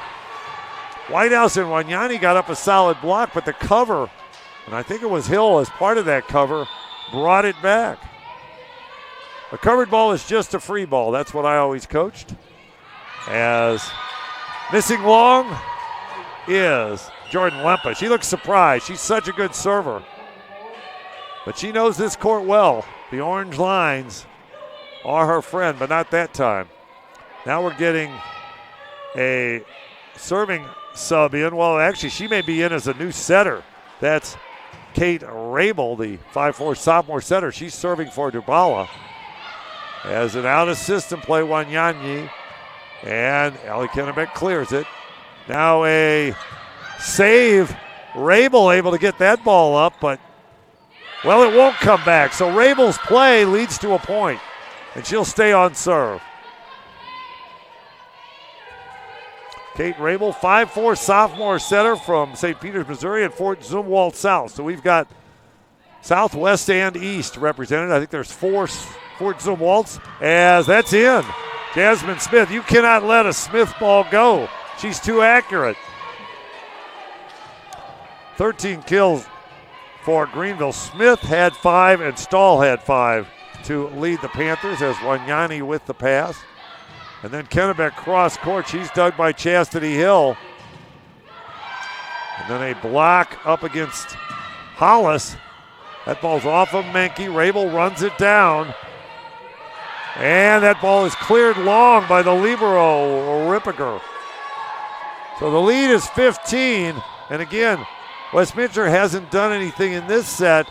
Whitehouse and Wanyani got up a solid block, but the cover, and I think it was Hill as part of that cover, brought it back. A covered ball is just a free ball. That's what I always coached. As missing long is Jordan Lempa. She looks surprised. She's such a good server. But she knows this court well. The orange lines are her friend, but not that time. Now we're getting a serving sub in. Well, actually, she may be in as a new setter. That's Kate Rabel, the 5'4" sophomore setter. She's serving for Dubala. As an out-of-system play, Wanyani. And Allie Kennebeck clears it. Now a save. Rabel able to get that ball up, but, well, it won't come back. So Rabel's play leads to a point, and she'll stay on serve. Kate Rabel, 5'4" sophomore setter from St. Peters, Missouri, and Fort Zumwalt South. So we've got Southwest and East represented. I think there's 4 Fort Zumwalts, as that's in. Jasmine Smith, you cannot let a Smith ball go. She's too accurate. 13 kills for Greenville. Smith had 5 and Stahl had 5 to lead the Panthers, as Wanyani with the pass. And then Kennebeck cross court. She's dug by Chastity Hill. And then a block up against Hollis. That ball's off of Menke. Rabel runs it down. And that ball is cleared long by the libero, Rippiger. So the lead is 15. And again, Westminster hasn't done anything in this set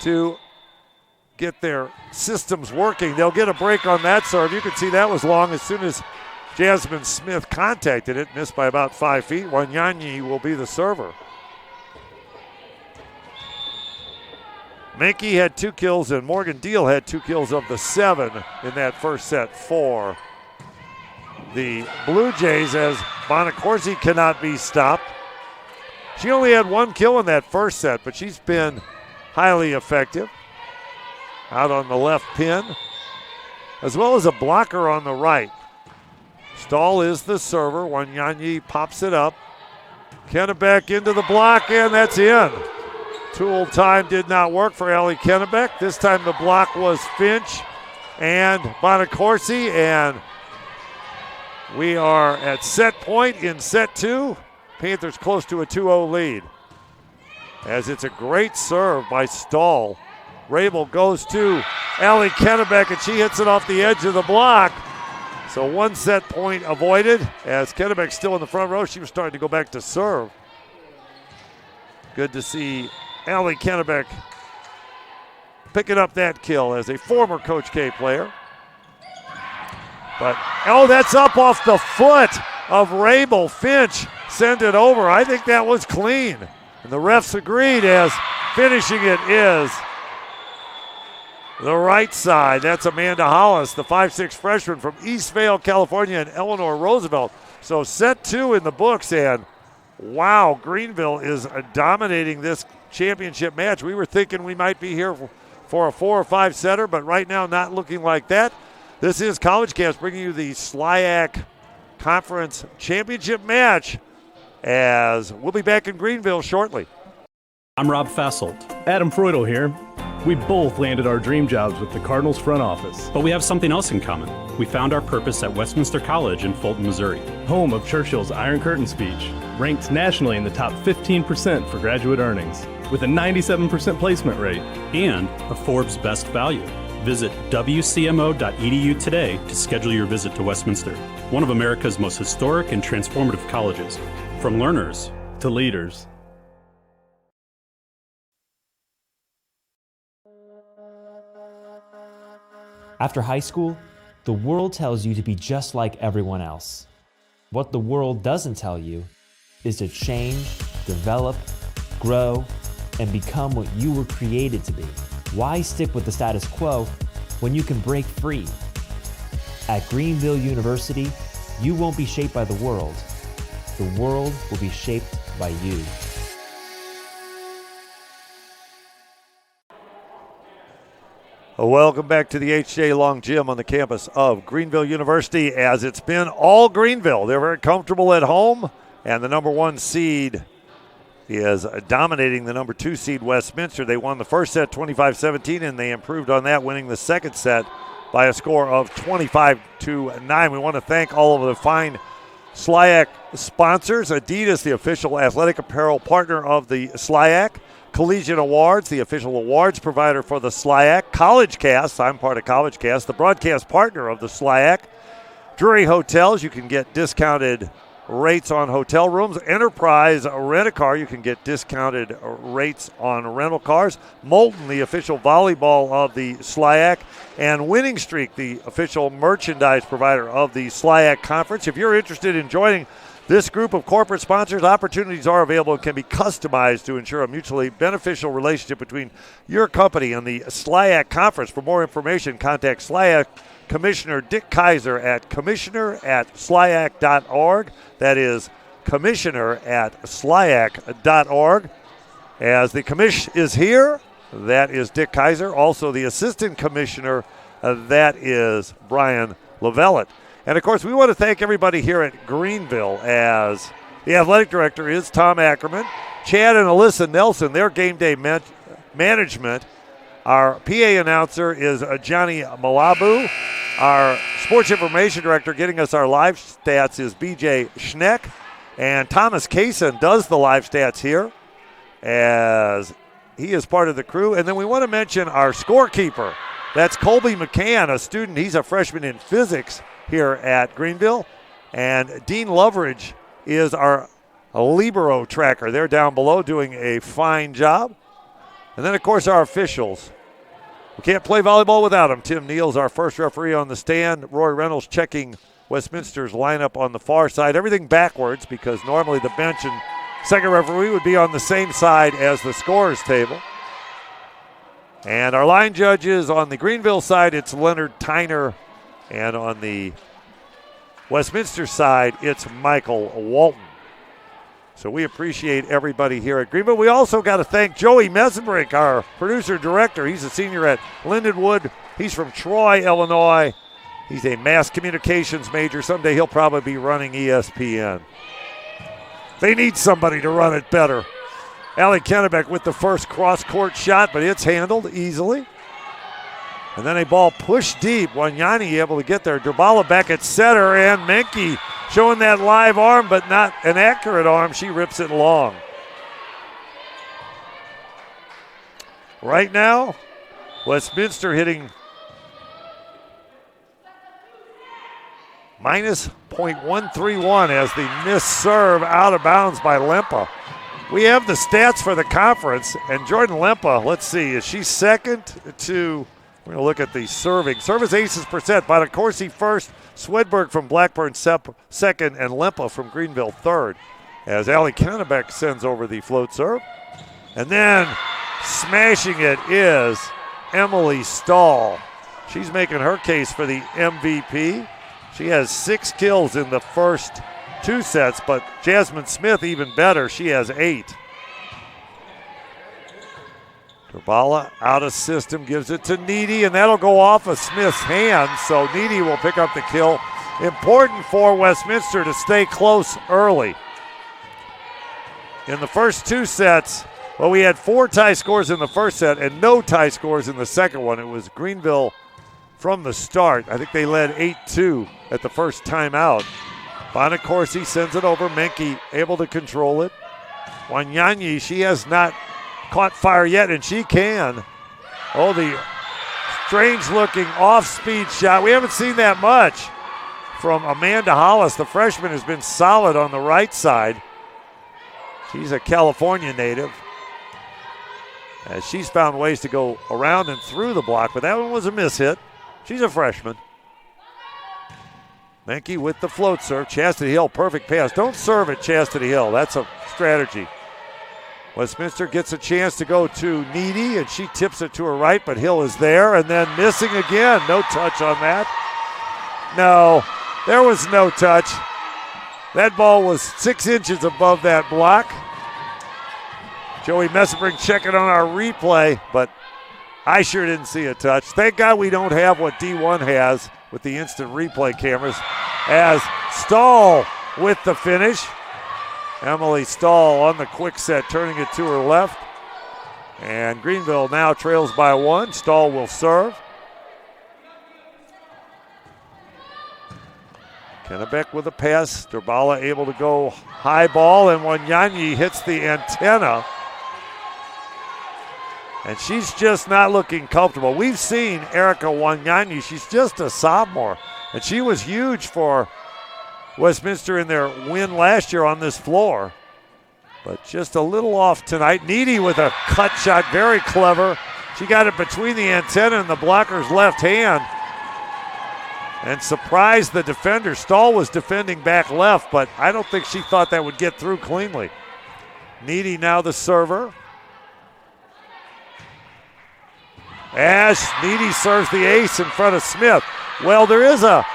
to get their systems working. They'll get a break on that serve. You can see that was long as soon as Jasmine Smith contacted it. Missed by about 5 feet. Wanyani will be the server. Menke had 2 kills, and Morgan Deal had 2 kills of the 7 in that first set for the Blue Jays as Bonacorsi cannot be stopped. She only had one kill in that first set, but she's been highly effective. Out on the left pin, as well as a blocker on the right. Stahl is the server. Wanyanyi pops it up. Kennebeck into the block, and that's in. Tool time did not work for Allie Kennebeck. This time the block was Finch and Bonacorsi, and we are at set point in set two. Panthers close to a 2-0 lead. As it's a great serve by Stahl. Rabel goes to Allie Kennebeck, and she hits it off the edge of the block. So one set point avoided. As Kennebeck's still in the front row, she was starting to go back to serve. Good to see Allie Kennebeck picking up that kill as a former Coach K player. But, that's up off the foot of Rabel. Finch sent it over. I think that was clean. And the refs agreed, as finishing it is the right side. That's Amanda Hollis, the 5'6" freshman from Eastvale, California, and Eleanor Roosevelt. So set two in the books, and wow, Greenville is dominating this championship match. We were thinking we might be here for a 4 or 5 setter, but right now not looking like that. This is College Cast bringing you the SLIAC Conference Championship match, as we'll be back in Greenville shortly. I'm Rob Fasselt. Adam Freudel here. We both landed our dream jobs with the Cardinals front office. But we have something else in common. We found our purpose at Westminster College in Fulton, Missouri. Home of Churchill's Iron Curtain speech, ranked nationally in the top 15% for graduate earnings, with a 97% placement rate. And a Forbes Best Value. Visit wcmo.edu today to schedule your visit to Westminster, one of America's most historic and transformative colleges. From learners to leaders. After high school, the world tells you to be just like everyone else. What the world doesn't tell you is to change, develop, grow, and become what you were created to be. Why stick with the status quo when you can break free? At Greenville University, you won't be shaped by the world. The world will be shaped by you. Welcome back to the H.J. Long Gym on the campus of Greenville University, as it's been all Greenville. They're very comfortable at home, and the number 1 seed is dominating the number 2 seed Westminster. They won the first set 25-17, and they improved on that, winning the second set by a score of 25-9. We want to thank all of the fine SLIAC sponsors. Adidas, the official athletic apparel partner of the SLIAC. Collegiate Awards, the official awards provider for the SLIAC. College Cast, I'm part of College Cast, the broadcast partner of the SLIAC. Drury Hotels, you can get discounted rates on hotel rooms. Enterprise Rent-A-Car, you can get discounted rates on rental cars. Molten, the official volleyball of the SLIAC. And Winning Streak, the official merchandise provider of the SLIAC Conference. If you're interested in joining this group of corporate sponsors, opportunities are available and can be customized to ensure a mutually beneficial relationship between your company and the SLIAC Conference. For more information, contact SLIAC Commissioner Dick Kaiser at commissioner@sliac.org. That is commissioner@sliac.org. As the commission is here, that is Dick Kaiser. Also the assistant commissioner, that is Brian Lavellette. And, of course, we want to thank everybody here at Greenville, as the athletic director is Tom Ackerman. Chad and Alyssa Nelson, their game day management. Our PA announcer is Johnny Malabu. Our sports information director getting us our live stats is BJ Schneck. And Thomas Kaysen does the live stats here, as he is part of the crew. And then we want to mention our scorekeeper. That's Colby McCann, a student. He's a freshman in physics here at Greenville. And Dean Loveridge is our libero tracker. They're down below doing a fine job. And then, of course, our officials. We can't play volleyball without them. Tim Neal's our first referee on the stand. Roy Reynolds checking Westminster's lineup on the far side. Everything backwards, because normally the bench and second referee would be on the same side as the scorers table. And our line judges on the Greenville side, it's Leonard Tyner. And on the Westminster side, it's Michael Walton. So we appreciate everybody here at Greenville. We also got to thank Joey Mesenbrink, our producer-director. He's a senior at Lindenwood. He's from Troy, Illinois. He's a mass communications major. Someday he'll probably be running ESPN. They need somebody to run it better. Allie Kennebeck with the first cross-court shot, but it's handled easily. And then a ball pushed deep. Wanyani able to get there. Durbala back at center, and Menke showing that live arm, but not an accurate arm. She rips it long. Right now, Westminster hitting minus .131 as the missed serve out of bounds by Lempa. We have the stats for the conference, and Jordan Lempa, let's see, is she second to, we're going to look at the serving. Service aces percent, Bonacorsi first, Swedberg from Blackburn second, and Lempa from Greenville third, as Allie Kennebeck sends over the float serve. And then smashing it is Emily Stahl. She's making her case for the MVP. She has 6 kills in the first 2 sets, but Jasmine Smith even better. She has 8. Durbala out of system, gives it to Needy, and that'll go off of Smith's hand, so Needy will pick up the kill. Important for Westminster to stay close early. In the first 2 sets, well, we had 4 tie scores in the first set and no tie scores in the second one. It was Greenville from the start. I think they led 8-2 at the first timeout. Bonacorsi sends it over. Menke able to control it. Wanyani, she has not caught fire yet, and she can. Oh, the strange-looking off-speed shot. We haven't seen that much from Amanda Hollis. The freshman has been solid on the right side. She's a California native, as she's found ways to go around and through the block, but that one was a miss-hit. She's a freshman. Menke with the float serve. Chastity Hill, perfect pass. Don't serve at Chastity Hill. That's a strategy. Westminster gets a chance to go to Needy, and she tips it to her right, but Hill is there, and then missing again. No touch on that. No, there was no touch. That ball was 6 inches above that block. Joey Mesenbrink checking on our replay, but I sure didn't see a touch. Thank God we don't have what D1 has with the instant replay cameras, as Stahl with the finish. Emily Stahl on the quick set, turning it to her left. And Greenville now trails by 1. Stahl will serve. Kennebeck with a pass. Durbala able to go high ball, and Wanyani hits the antenna. And she's just not looking comfortable. We've seen Erica Wanyani. She's just a sophomore, and she was huge for Westminster in their win last year on this floor, but just a little off tonight. Needy with a cut shot, very clever. She got it between the antenna and the blocker's left hand and surprised the defender. Stahl was defending back left, but I don't think she thought that would get through cleanly. Needy now the server. As Needy serves the ace in front of Smith. Well, there is a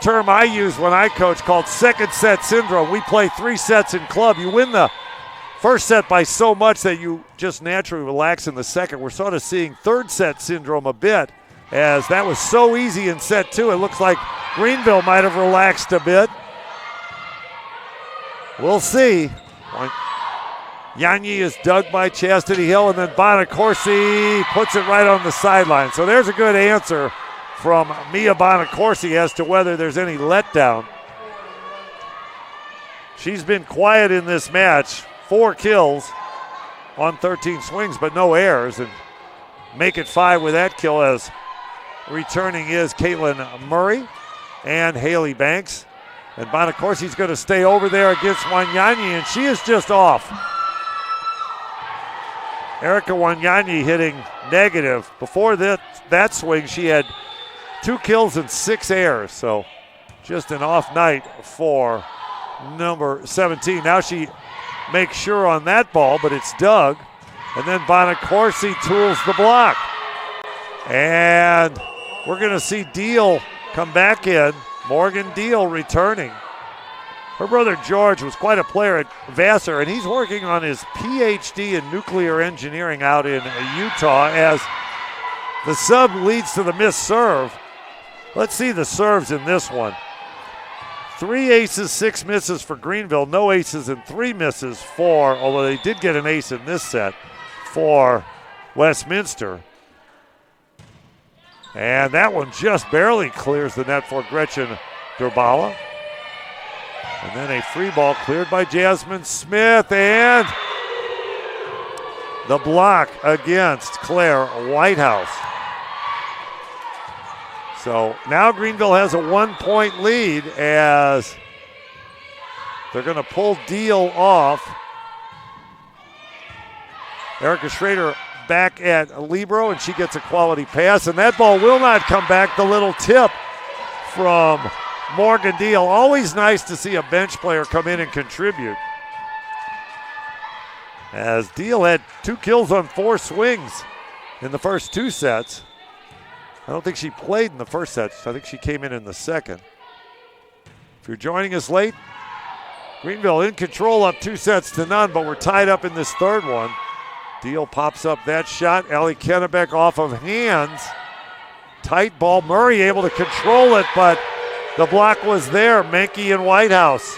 term I use when I coach called second set syndrome. We play 3 sets in club. You win the first set by so much that you just naturally relax in the second. We're sort of seeing third set syndrome a bit, as that was so easy in set 2. It looks like Greenville might have relaxed a bit. We'll see. Yanyi is dug by Chastity Hill, and then Bonacorsi puts it right on the sideline. So there's a good answer from Mia Bonacorsi as to whether there's any letdown. She's been quiet in this match. 4 kills on 13 swings, but no errors, and make it 5 with that kill, as returning is Caitlin Murray and Haley Banks. And Bonacorsi's going to stay over there against Wanyani, and she is just off. Erica Wanyani hitting negative. Before that swing, she had 2 kills and 6 errors, so just an off night for number 17. Now she makes sure on that ball, but it's dug. And then Bonacorsi tools the block. And we're going to see Deal come back in. Morgan Deal returning. Her brother George was quite a player at Vassar, and he's working on his PhD in nuclear engineering out in Utah as the sub leads to the missed serve. Let's see the serves in this one. 3 aces, 6 misses for Greenville. No aces and 3 misses for, although they did get an ace in this set, for Westminster. And that one just barely clears the net for Gretchen Durbala. And then a free ball cleared by Jasmine Smith, and the block against Claire Whitehouse. So now Greenville has a 1-point lead as they're going to pull Deal off. Erica Schrader back at libero, and she gets a quality pass, and that ball will not come back. The little tip from Morgan Deal. Always nice to see a bench player come in and contribute. As Deal had 2 kills on 4 swings in the first 2 sets. I don't think she played in the first set. I think she came in the second. If you're joining us late, Greenville in control up 2-0, but we're tied up in this third one. Deal pops up that shot. Allie Kennebeck off of hands. Tight ball. Murray able to control it, but the block was there. Menke and Whitehouse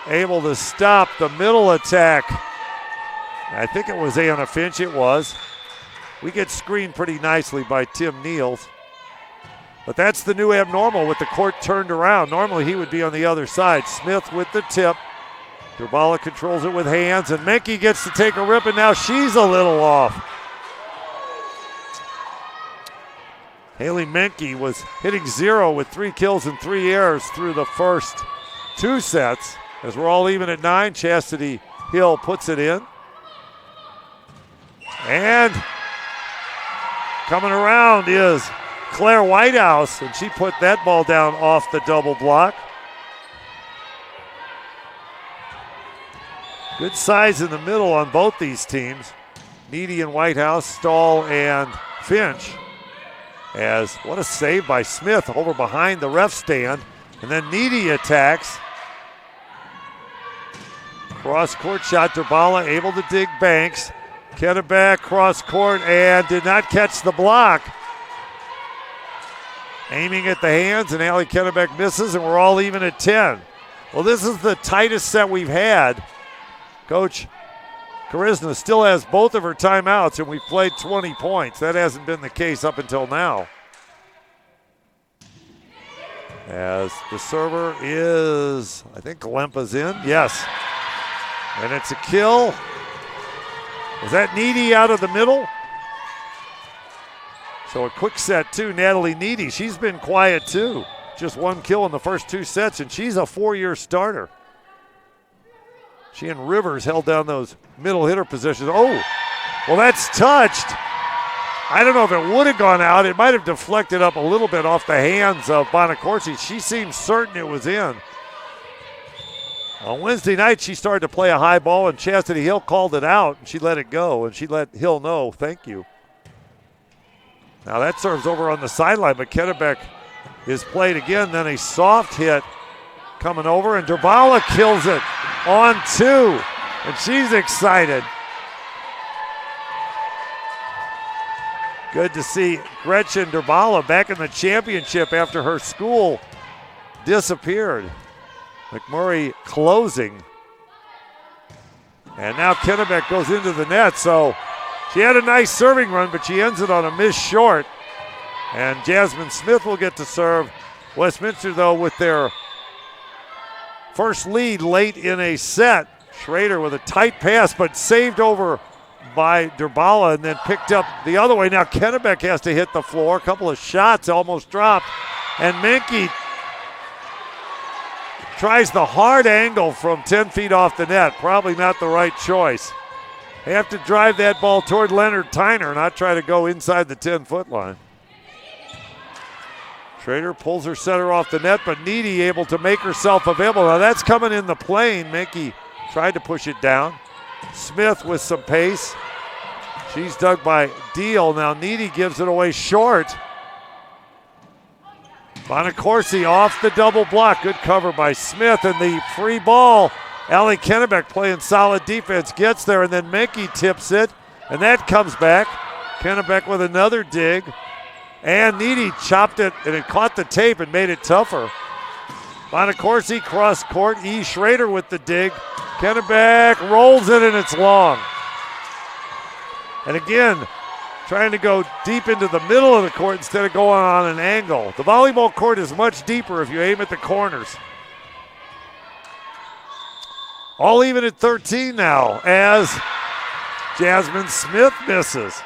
able to stop the middle attack. I think it was Anna Finch. It was. We get screened pretty nicely by Tim Niels. But that's the new abnormal with the court turned around. Normally he would be on the other side. Smith with the tip. Durbala controls it with hands, and Menke gets to take a rip, and now she's a little off. Haley Menke was hitting 0 with 3 kills and 3 errors through the first 2 sets. As we're all even at 9, Chastity Hill puts it in. And coming around is Claire Whitehouse, and she put that ball down off the double block. Good size in the middle on both these teams. Needy and Whitehouse, Stahl and Finch. As what a save by Smith over behind the ref stand. And then Needy attacks. Cross court shot, Durbala able to dig Banks. Kennebeck cross court and did not catch the block. Aiming at the hands, and Allie Kennebeck misses, and we're all even at 10. Well, this is the tightest set we've had. Coach Karisna still has both of her timeouts, and we've played 20 points. That hasn't been the case up until now. As the server is, I think Galempa's in. Yes. And it's a kill. Was that Needy out of the middle? So a quick set too, Natalie Needy. She's been quiet too. Just 1 kill in the first 2 sets, and she's a 4-year starter. She and Rivers held down those middle hitter positions. Oh, well, that's touched. I don't know if it would have gone out. It might have deflected up a little bit off the hands of Bonacorsi. She seemed certain it was in. On Wednesday night, she started to play a high ball, and Chastity Hill called it out, and she let it go, and she let Hill know, thank you. Now that serves over on the sideline, but Kennebeck is played again. Then a soft hit coming over, and Durbala kills it on 2, and she's excited. Good to see Gretchen Durbala back in the championship after her school disappeared. McMurray closing. And now Kennebeck goes into the net, so she had a nice serving run, but she ends it on a miss short. And Jasmine Smith will get to serve. Westminster, though, with their first lead late in a set. Schrader with a tight pass, but saved over by Durbala and then picked up the other way. Now Kennebeck has to hit the floor. A couple of shots almost dropped. And Menke tries the hard angle from 10 feet off the net. Probably not the right choice. They have to drive that ball toward Leonard Tyner, not try to go inside the 10-foot line. Schrader pulls her setter off the net, but Needy able to make herself available. Now that's coming in the plane. Menke tried to push it down. Smith with some pace. She's dug by Deal. Now Needy gives it away short. Bonacorsi off the double block. Good cover by Smith, and the free ball. Allie Kennebec playing solid defense, gets there, and then Menke tips it, and that comes back. Kennebec with another dig, and Needy chopped it, and it caught the tape and made it tougher. Bonacorsi cross court. E. Schrader with the dig. Kennebec rolls it, and it's long. And again, trying to go deep into the middle of the court instead of going on an angle. The volleyball court is much deeper if you aim at the corners. All even at 13 now as Jasmine Smith misses.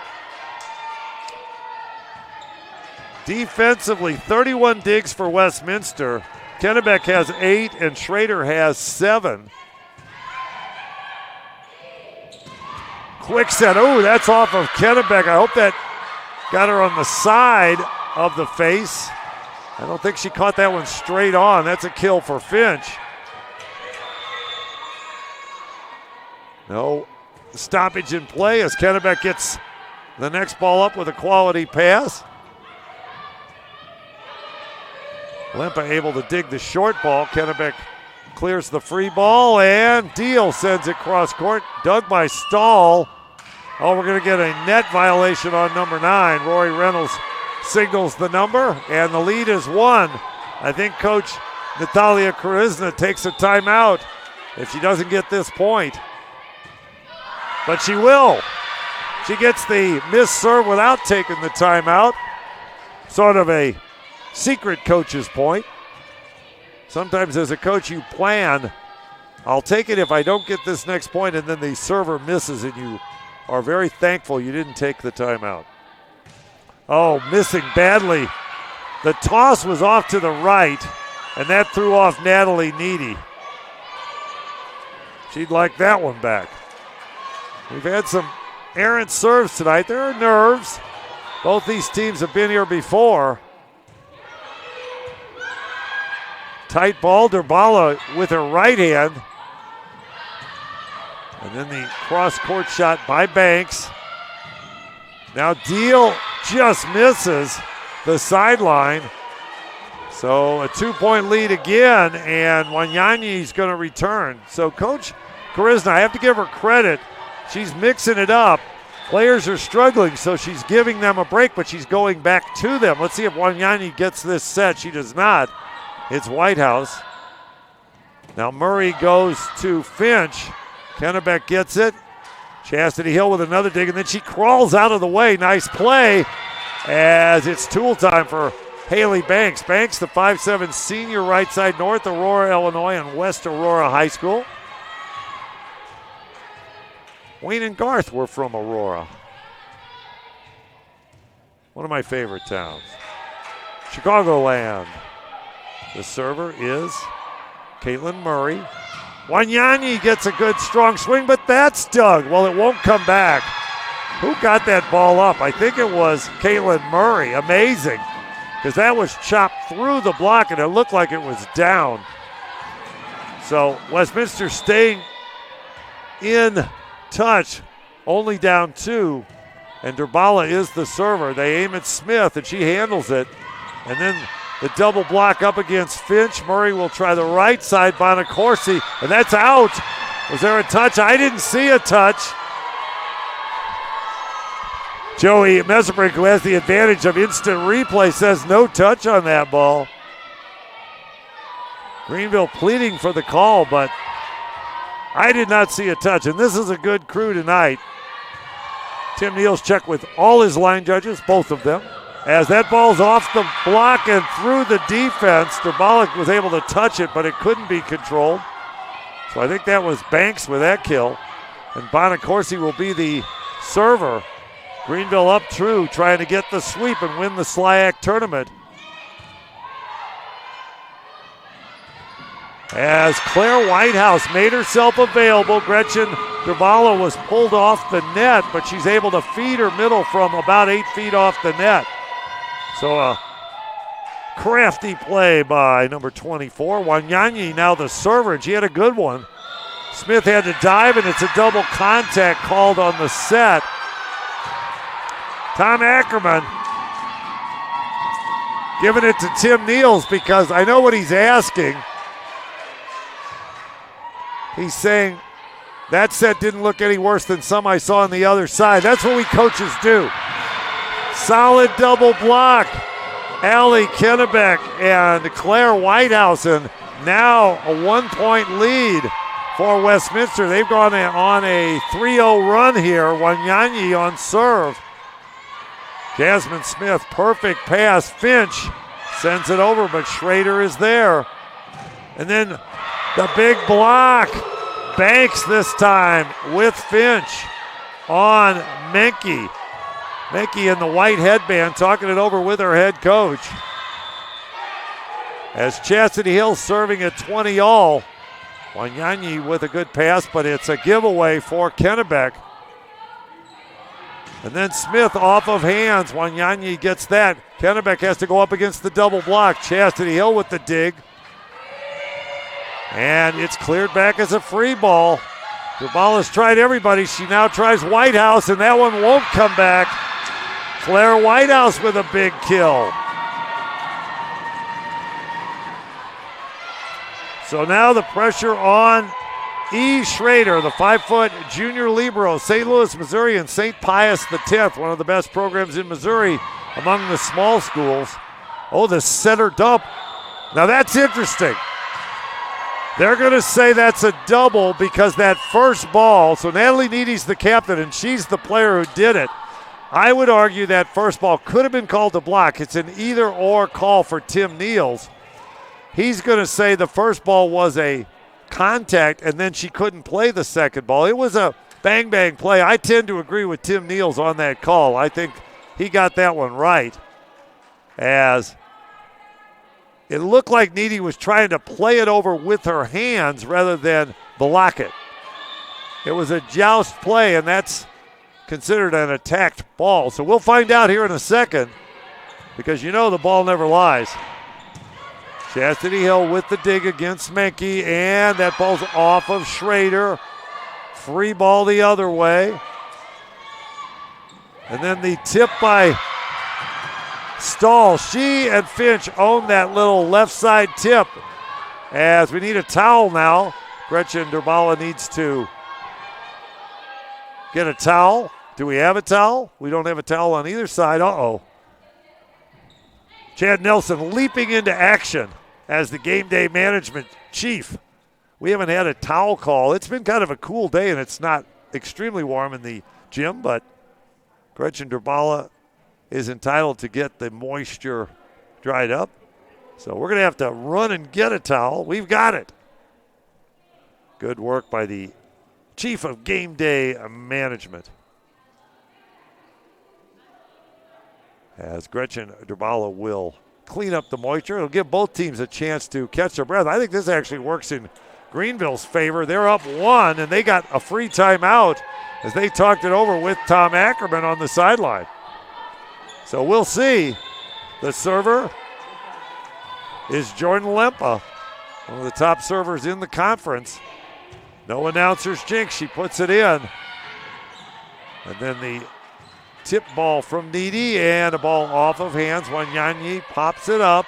Defensively, 31 digs for Westminster. Kennebec has 8 and Schrader has 7. Quick set. Oh, that's off of Kennebec. I hope that got her on the side of the face. I don't think she caught that one straight on. That's a kill for Finch. No stoppage in play as Kennebec gets the next ball up with a quality pass. Lempa able to dig the short ball. Kennebec clears the free ball, and Deal sends it cross court. Dug by Stahl. Oh, we're going to get a net violation on number 9. Rory Reynolds signals the number, and the lead is 1. I think Coach Natalia Karizna takes a timeout if she doesn't get this point. But she will. She gets the missed serve without taking the timeout. Sort of a secret coach's point. Sometimes as a coach you plan, I'll take it if I don't get this next point, and then the server misses and you are very thankful you didn't take the timeout. Oh, missing badly. The toss was off to the right, and that threw off Natalie Needy. She'd like that one back. We've had some errant serves tonight. There are nerves. Both these teams have been here before. Tight ball, Durbala with her right hand. And then the cross-court shot by Banks. Now Deal just misses the sideline. So a 2-point lead again, and Wanyanyi's going to return. So Coach Karizna, I have to give her credit. She's mixing it up. Players are struggling, so she's giving them a break, but she's going back to them. Let's see if Wanyanyi gets this set. She does not. It's Whitehouse. Now Murray goes to Finch. Kennebec gets it. Chastity Hill with another dig, and then she crawls out of the way. Nice play as it's tool time for Haley Banks. Banks, the 5'7" senior right side, North Aurora, Illinois, and West Aurora High School. Wayne and Garth were from Aurora. One of my favorite towns. Chicagoland. The server is Caitlin Murray. Wanyanyi gets a good strong swing, but that's dug. Well, it won't come back. Who got that ball up? I think it was Caitlin Murray. Amazing, because that was chopped through the block and it looked like it was down. So Westminster staying in touch, only down 2, and Durbala is the server. They aim at Smith, and she handles it. And then the double block up against Finch. Murray will try the right side, Bonacorsi, and that's out. Was there a touch? I didn't see a touch. Joey Meserbrink, who has the advantage of instant replay, says no touch on that ball. Greenville pleading for the call, but I did not see a touch, and this is a good crew tonight. Tim Neal's checked with all his line judges, both of them. As that ball's off the block and through the defense, Durbala was able to touch it, but it couldn't be controlled. So I think that was Banks with that kill. And Bonacorsi will be the server. Greenville up true, trying to get the sweep and win the SLIAC tournament. As Claire Whitehouse made herself available, Gretchen Durbala was pulled off the net, but she's able to feed her middle from about 8 feet off the net. So a crafty play by number 24. Wanyanyi now the server, and she had a good one. Smith had to dive, and it's a double contact called on the set. Tom Ackerman giving it to Tim Niels because I know what he's asking. He's saying, that set didn't look any worse than some I saw on the other side. That's what we coaches do. Solid double block. Allie Kennebeck and Claire Whitehausen. Now a 1-point lead for Westminster. They've gone on a 3-0 run here. Wanyanyi on serve. Jasmine Smith, perfect pass. Finch sends it over, but Schrader is there. And then the big block. Banks this time with Finch on Menke. Menke in the white headband talking it over with her head coach. As Chastity Hill serving at 20-all. Wanyanyi with a good pass, but it's a giveaway for Kennebeck. And then Smith off of hands. Wanyanyi gets that. Kennebeck has to go up against the double block. Chastity Hill with the dig. And it's cleared back as a free ball. Durbala's tried everybody. She now tries Whitehouse, and that one won't come back. Claire Whitehouse with a big kill. So now the pressure on E. Schrader, the 5-foot junior libero, St. Louis, Missouri, and St. Pius X, one of the best programs in Missouri among the small schools. Oh, the center dump. Now that's interesting. They're going to say that's a double because that first ball, so Natalie Needy's the captain and she's the player who did it. I would argue that first ball could have been called a block. It's an either-or call for Tim Niels. He's going to say the first ball was a contact and then she couldn't play the second ball. It was a bang-bang play. I tend to agree with Tim Niels on that call. I think he got that one right, as it looked like Needy was trying to play it over with her hands rather than block it. It was a joust play, and that's considered an attacked ball. So we'll find out here in a second, because you know the ball never lies. Chastity Hill with the dig against Menke, and that ball's off of Schrader. Free ball the other way. And then the tip by Stahl. She and Finch own that little left side tip, as we need a towel now. Gretchen Durbala needs to get a towel. Do we have a towel? We don't have a towel on either side. Uh-oh. Chad Nelson leaping into action as the game day management chief. We haven't had a towel call. It's been kind of a cool day, and it's not extremely warm in the gym, but Gretchen Durbala is entitled to get the moisture dried up. So we're going to have to run and get a towel. We've got it. Good work by the chief of game day management. As Gretchen Durbala will clean up the moisture. It'll give both teams a chance to catch their breath. I think this actually works in Greenville's favor. They're up 1, and they got a free timeout as they talked it over with Tom Ackerman on the sideline. So we'll see. The server is Jordan Lempa, one of the top servers in the conference. No announcer's jinx. She puts it in. And then the tip ball from Needy, and a ball off of hands. Wanyanyi pops it up.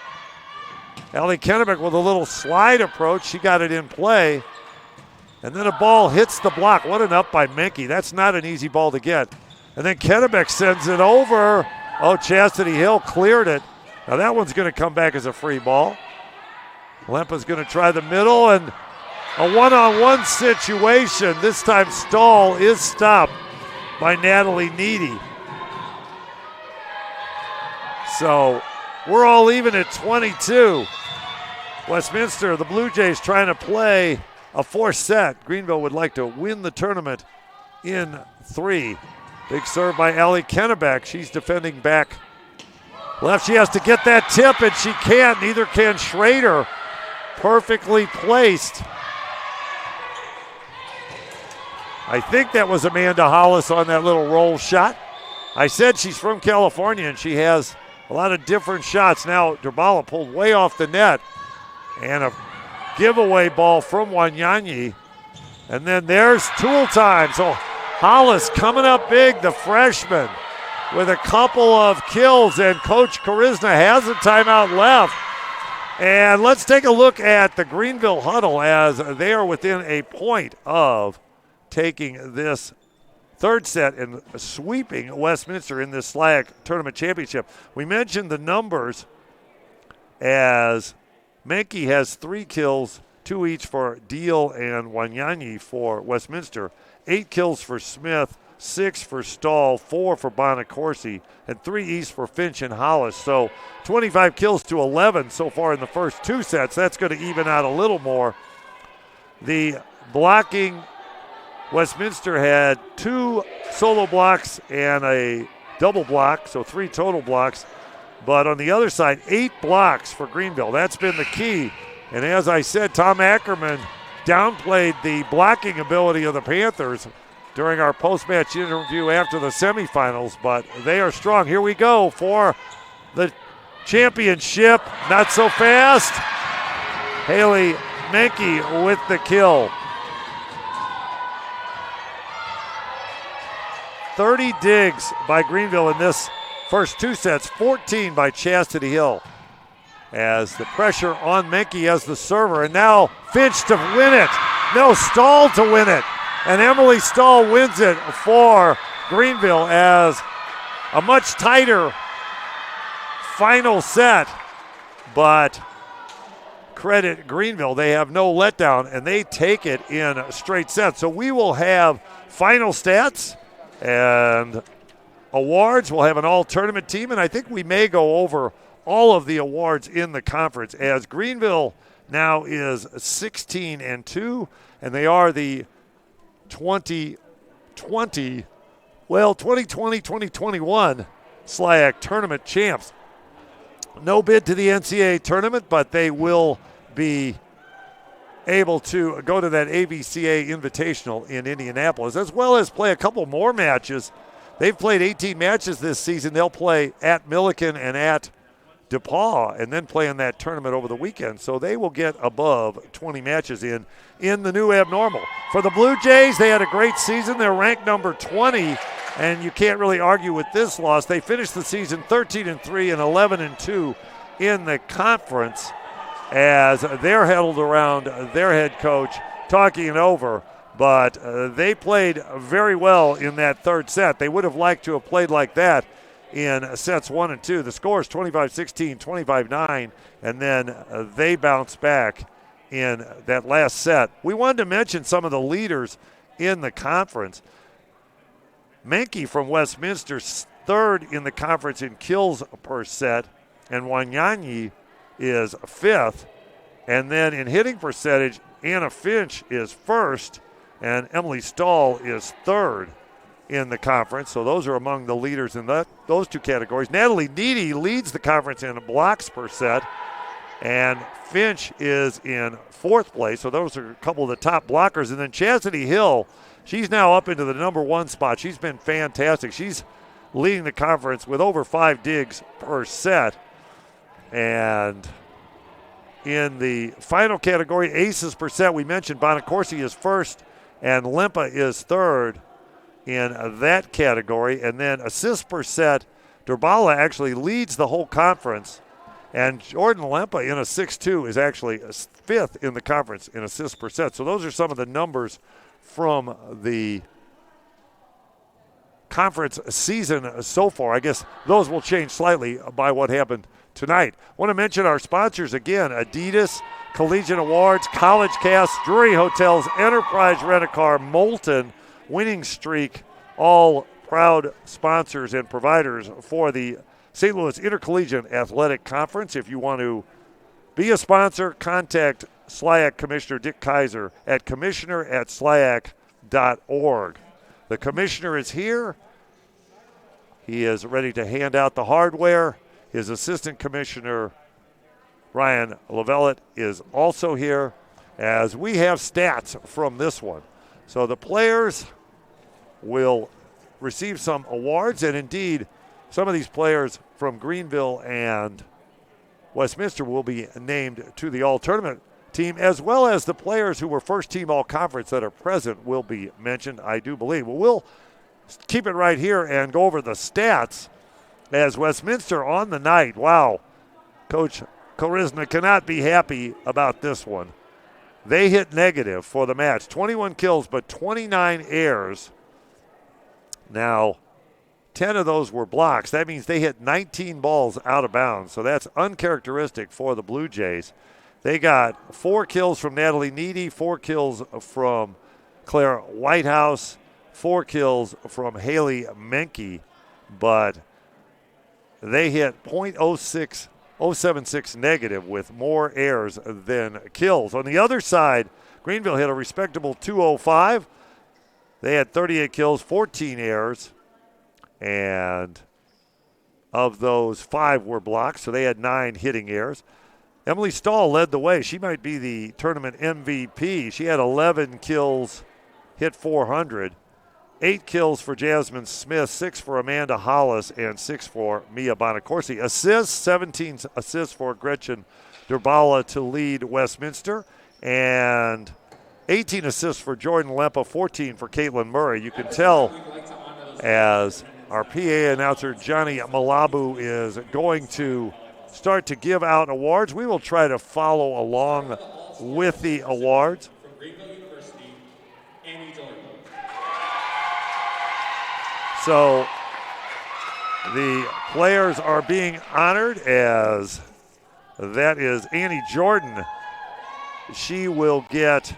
Allie Kennebeck with a little slide approach. She got it in play. And then a ball hits the block. What an up by Menke. That's not an easy ball to get. And then Kennebeck sends it over. Oh, Chastity Hill cleared it. Now that one's going to come back as a free ball. Lempa's going to try the middle, and a one-on-one situation. This time Stahl is stopped by Natalie Needy. So we're all even at 22. Westminster, the Blue Jays, trying to play a 4th set. Greenville would like to win the tournament in 3. Big serve by Allie Kennebeck. She's defending back left. She has to get that tip, and she can't. Neither can Schrader. Perfectly placed. I think that was Amanda Hollis on that little roll shot. I said she's from California, and she has a lot of different shots. Now Durbala pulled way off the net, and a giveaway ball from Wanyanyi. And then there's tool time. So Hollis coming up big, the freshman. with a couple of kills, and Coach Karisna has a timeout left. And let's take a look at the Greenville huddle as they are within a point of taking this third set and sweeping Westminster in this SLIAC Tournament Championship. We mentioned the numbers as Menke has 3 kills, 2 each for Deal and Wanyanyi for Westminster, 8 kills for Smith, 6 for Stahl, 4 for Bonacorsi, and 3 each for Finch and Hollis. So 25 kills to 11 so far in the first 2 sets. That's going to even out a little more. The blocking, Westminster had 2 solo blocks and a double block, so 3 total blocks. But on the other side, 8 blocks for Greenville. That's been the key. And as I said, Tom Ackerman downplayed the blocking ability of the Panthers during our post-match interview after the semifinals, but they are strong. Here we go for the championship. Not so fast. Haley Menke with the kill. 30 digs by Greenville in this first 2 sets, 14 by Chastity Hill. As the pressure on Menke as the server, and now Finch to win it. No, Stahl to win it. And Emily Stahl wins it for Greenville as a much tighter final set. But credit Greenville, they have no letdown, and they take it in a straight set. So we will have final stats and awards. We'll have an all-tournament team, and I think we may go over all of the awards in the conference as Greenville now is 16-2, and they are the 2020-2021 SLIAC Tournament champs. No bid to the NCAA tournament, but they will be able to go to that AVCA Invitational in Indianapolis, as well as play a couple more matches. They've played 18 matches this season. They'll play at Milliken and at DePaul and then play in that tournament over the weekend. So they will get above 20 matches in the new abnormal. For the Blue Jays, they had a great season. They're ranked number 20, and you can't really argue with this loss. They finished the season 13-3 and 11-2 in the conference as they're huddled around their head coach talking it over. But they played very well in that third set. They would have liked to have played like that in sets 1 and 2. The score is 25-16, 25-9, and then they bounce back in that last set. We wanted to mention some of the leaders in the conference. Menke from Westminster, third in the conference in kills per set, and Wanyanyi is 5th. And then in hitting percentage, Anna Finch is 1st, and Emily Stahl is 3rd in the conference. So those are among the leaders in those 2 categories. Natalie Needy leads the conference in blocks per set, and Finch is in 4th place. So those are a couple of the top blockers. And then Chastity Hill, she's now up into the number 1 spot. She's been fantastic. She's leading the conference with over 5 digs per set. And in the final category, aces per set, we mentioned Bonacorsi is 1st and Lempa is 3rd in that category. And then assists per set, Durbala actually leads the whole conference. And Jordan Lempa in a 6-2 is actually 5th in the conference in assists per set. So those are some of the numbers from the conference season so far. I guess those will change slightly by what happened tonight. I want to mention our sponsors again: Adidas, Collegiate Awards, College Cast, Drury Hotels, Enterprise Rent-A-Car, Moulton, Winning Streak, all proud sponsors and providers for the St. Louis Intercollegiate Athletic Conference. If you want to be a sponsor, contact SLIAC Commissioner Dick Kaiser at commissioner@sliac.org. The commissioner is here. He is ready to hand out the hardware. His assistant commissioner, Ryan Lavellet, is also here as we have stats from this one. So the players will receive some awards, and indeed some of these players from Greenville and Westminster will be named to the all-tournament team, as well as the players who were first-team all-conference that are present will be mentioned, I do believe. Well, we'll keep it right here and go over the stats as Westminster on the night. Wow, Coach Korizna cannot be happy about this one. They hit negative for the match. 21 kills, but 29 errors. Now, 10 of those were blocks. That means they hit 19 balls out of bounds, so that's uncharacteristic for the Blue Jays. They got 4 kills from Natalie Needy, 4 kills from Claire Whitehouse, 4 kills from Haley Menke, but they hit .076 negative with more errors than kills. On the other side, Greenville hit a respectable .205. They had 38 kills, 14 errors, and of those, 5 were blocks, so they had 9 hitting errors. Emily Stahl led the way. She might be the tournament MVP. She had 11 kills, hit .400. 8 kills for Jasmine Smith, 6 for Amanda Hollis, and 6 for Mia Bonacorsi. Assists, 17 assists for Gretchen Durbala to lead Westminster, and 18 assists for Jordan Lempa, 14 for Caitlin Murray. You can tell as our PA announcer Johnny Malabu is going to start to give out awards. We will try to follow along with the awards. From Greenville University, Amy Jordan. So the players are being honored as that is Annie Jordan. She will get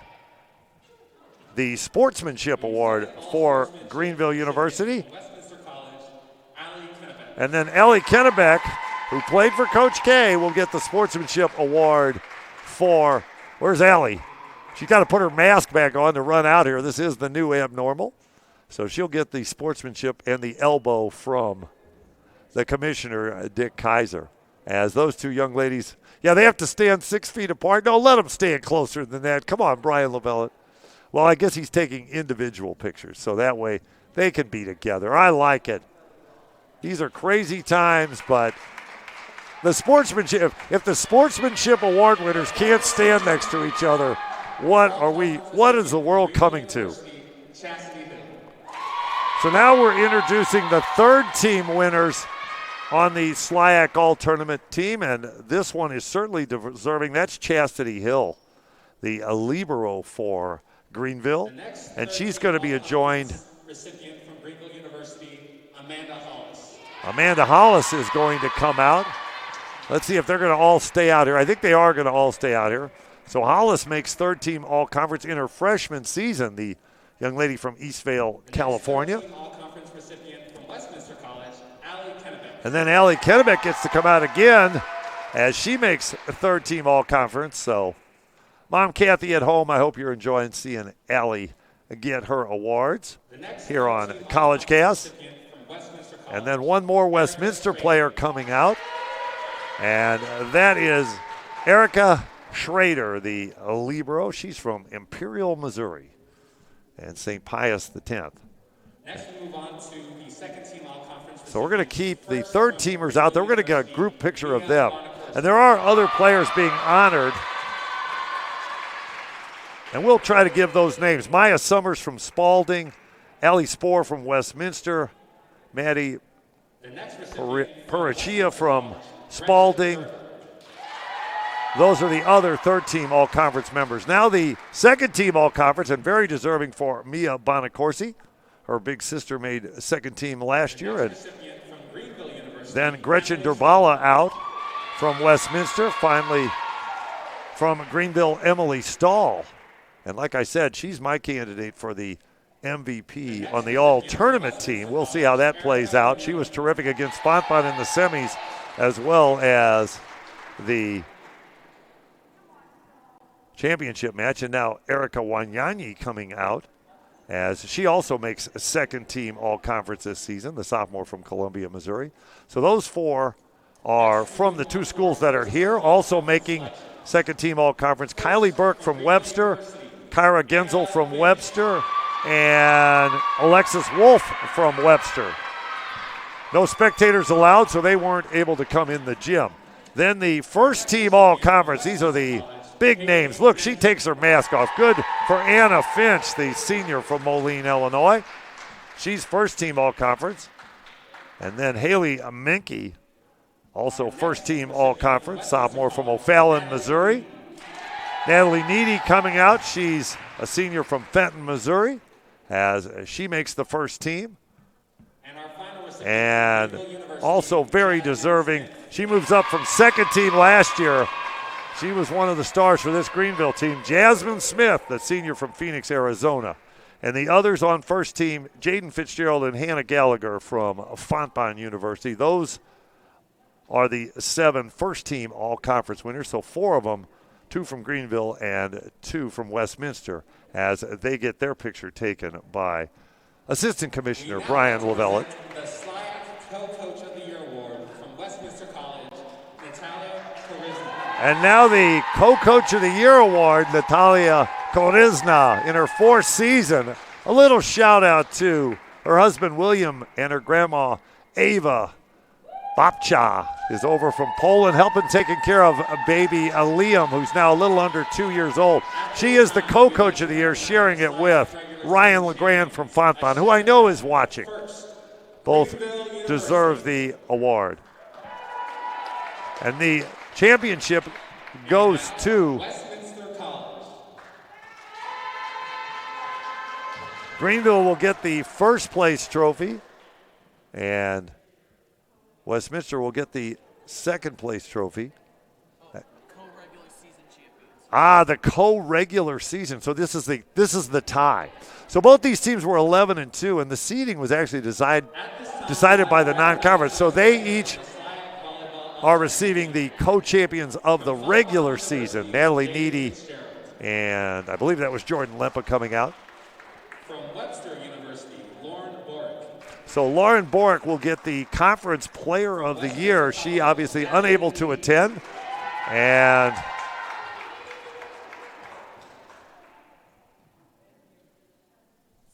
the Sportsmanship Award for Greenville University. And then Ellie Kennebeck, who played for Coach K, will get the Sportsmanship Award for, where's Allie? She's got to put her mask back on to run out here. This is the new abnormal. So she'll get the sportsmanship and the elbow from the commissioner, Dick Kaiser. As those two young ladies, yeah, they have to stand 6 feet apart. No, let them stand closer than that. Come on, Brian Lavelle. Well, I guess he's taking individual pictures, so that way they can be together. I like it. These are crazy times, but the sportsmanship, if the Sportsmanship Award winners can't stand next to each other, what is the world coming to? So now we're introducing the third team winners on the SLIAC All-Tournament team, and this one is certainly deserving. That's Chastity Hill, the libero for Greenville, and she's going to be joined. Recipient from Greenville University, Amanda Hollis. Amanda Hollis is going to come out. Let's see if they're going to all stay out here. I think they are going to all stay out here. So Hollis makes third team all-conference in her freshman season, the young lady from Eastvale, California. All-conference recipient from Westminster College, Allie Kennebeck. And then Allie Kennebeck gets to come out again as she makes a third team all-conference. So Mom Kathy at home, I hope you're enjoying seeing Allie get her awards here on College Cast. And then one more Westminster player coming out, and that is Erica Schrader, the libero. She's from Imperial, Missouri, and St. Pius X. Next, we move on to the second team all-conference. So we're going to keep the third teamers out there. We're going to get a group picture of them. And there are other players being honored, and we'll try to give those names. Maya Summers from Spalding, Allie Spohr from Westminster, Maddie Parachia from Spalding. Those are the other third team all-conference members. Now the second team all-conference, and very deserving for Mia Bonacorsi. Her big sister made second team last year. And then Gretchen Durbala out from Westminster. Finally from Greenville, Emily Stahl. And like I said, she's my candidate for the MVP on the all-tournament team. We'll see how that plays out. She was terrific against Fonpon in the semis, as well as the championship match. And now Erica Wanyanyi coming out, as she also makes a second team all-conference this season, the sophomore from Columbia, Missouri. So those four are from the two schools that are here. Also making second team all-conference, Kylie Burke from Webster, Kyra Genzel from Webster, and Alexis Wolf from Webster. No spectators allowed, so they weren't able to come in the gym. Then the first team all-conference, these are the big names. Look, she takes her mask off. Good for Anna Finch, the senior from Moline, Illinois. She's first team all-conference. And then Haley Menke, also first team all-conference, sophomore from O'Fallon, Missouri. Natalie Needy coming out. She's a senior from Fenton, Missouri, as she makes the first team. And also very deserving. She moves up from second team last year. She was one of the stars for this Greenville team. Jasmine Smith, the senior from Phoenix, Arizona. And the others on first team, Jaden Fitzgerald and Hannah Gallagher from Fontbonne University. Those are the 7 first team all-conference winners. So 4 of them, 2 from Greenville and 2 from Westminster, as they get their picture taken by Assistant Commissioner Brian Lavellette. The SLIAC Co-Coach of the Year Award from Westminster College, Natalia Korizna. And now the Co-Coach of the Year Award, Natalia Korizna, in her 4th season. A little shout out to her husband William and her grandma Ava Babcha is over from Poland, helping taking care of a baby Liam, who's now a little under 2 years old. She is the Co-Coach of the Year, sharing it with Ryan LeGrand from Fontbonne, who I know is watching. Both deserve the award. And the championship goes to Greenville. Will get the first place trophy, and Westminster will get the second place trophy. The co-regular season. So this is the tie. So both these teams were 11-2, and the seeding was actually decided by the non-conference. So they each are receiving the co-champions of the regular season. Natalie Needy, and I believe that was Jordan Lempa coming out. From Webster University, Lauren Borick. So Lauren Borick will get the Conference Player of the Year. She obviously unable to attend. And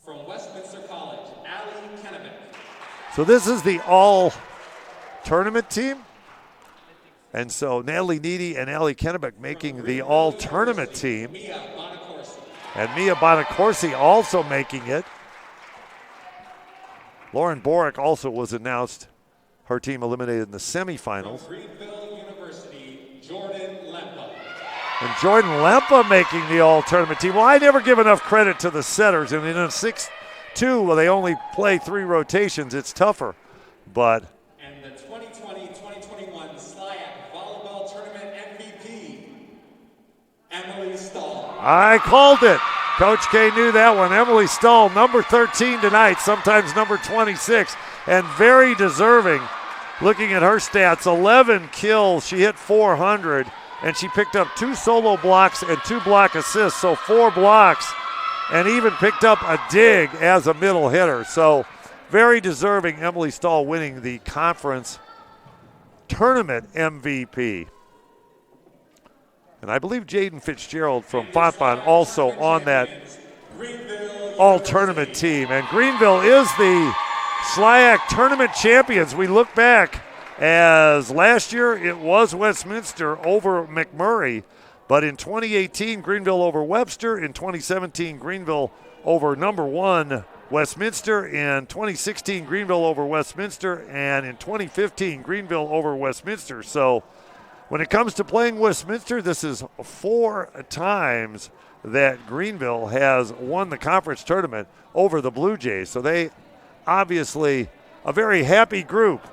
from Westminster College, Allie Kennebec. so this is the all-tournament team. And so Natalie Needy and Allie Kennebec making the all-tournament team. And Mia Bonacorsi also making it. Lauren Borick also was announced. Her team eliminated in the semifinals. From Greenville University, Jordan Lempa. And Jordan Lempa making the all-tournament team. Well, I never give enough credit to the setters. And in a 6-2, well, they only play 3 rotations. It's tougher. But And the 2020-2021 SLIAC Volleyball Tournament MVP, Emily Stahl. I called it. Coach K knew that one. Emily Stahl, number 13 tonight, sometimes number 26, and very deserving. Looking at her stats, 11 kills. She hit 400, and she picked up 2 solo blocks and 2 block assists, so 4 blocks, and even picked up a dig as a middle hitter. So very deserving, Emily Stahl winning the conference tournament MVP. And I believe Jaden Fitzgerald from Fontbonne also on that all-tournament team. And Greenville is the SLIAC tournament champions. We look back, as last year it was Westminster over McMurray, but in 2018 Greenville over Webster, in 2017 Greenville over number 1 Westminster, in 2016 Greenville over Westminster, and in 2015 Greenville over Westminster. So when it comes to playing Westminster, this is 4 times that Greenville has won the conference tournament over the Blue Jays. So they obviously a very happy group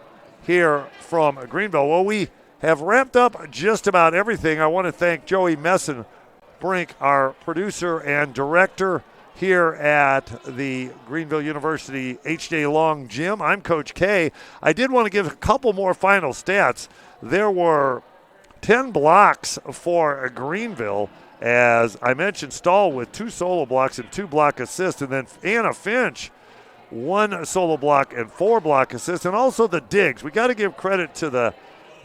here from Greenville. Well, we have wrapped up just about everything. I want to thank Joey Messenbrink, our producer and director here at the Greenville University H.J. Long Gym. I'm Coach K. I did want to give a couple more final stats. There were 10 blocks for Greenville. As I mentioned, Stahl with 2 solo blocks and 2 block assists, and then Anna Finch, 1 solo block and 4 block assists, and also the digs. We got to give credit to the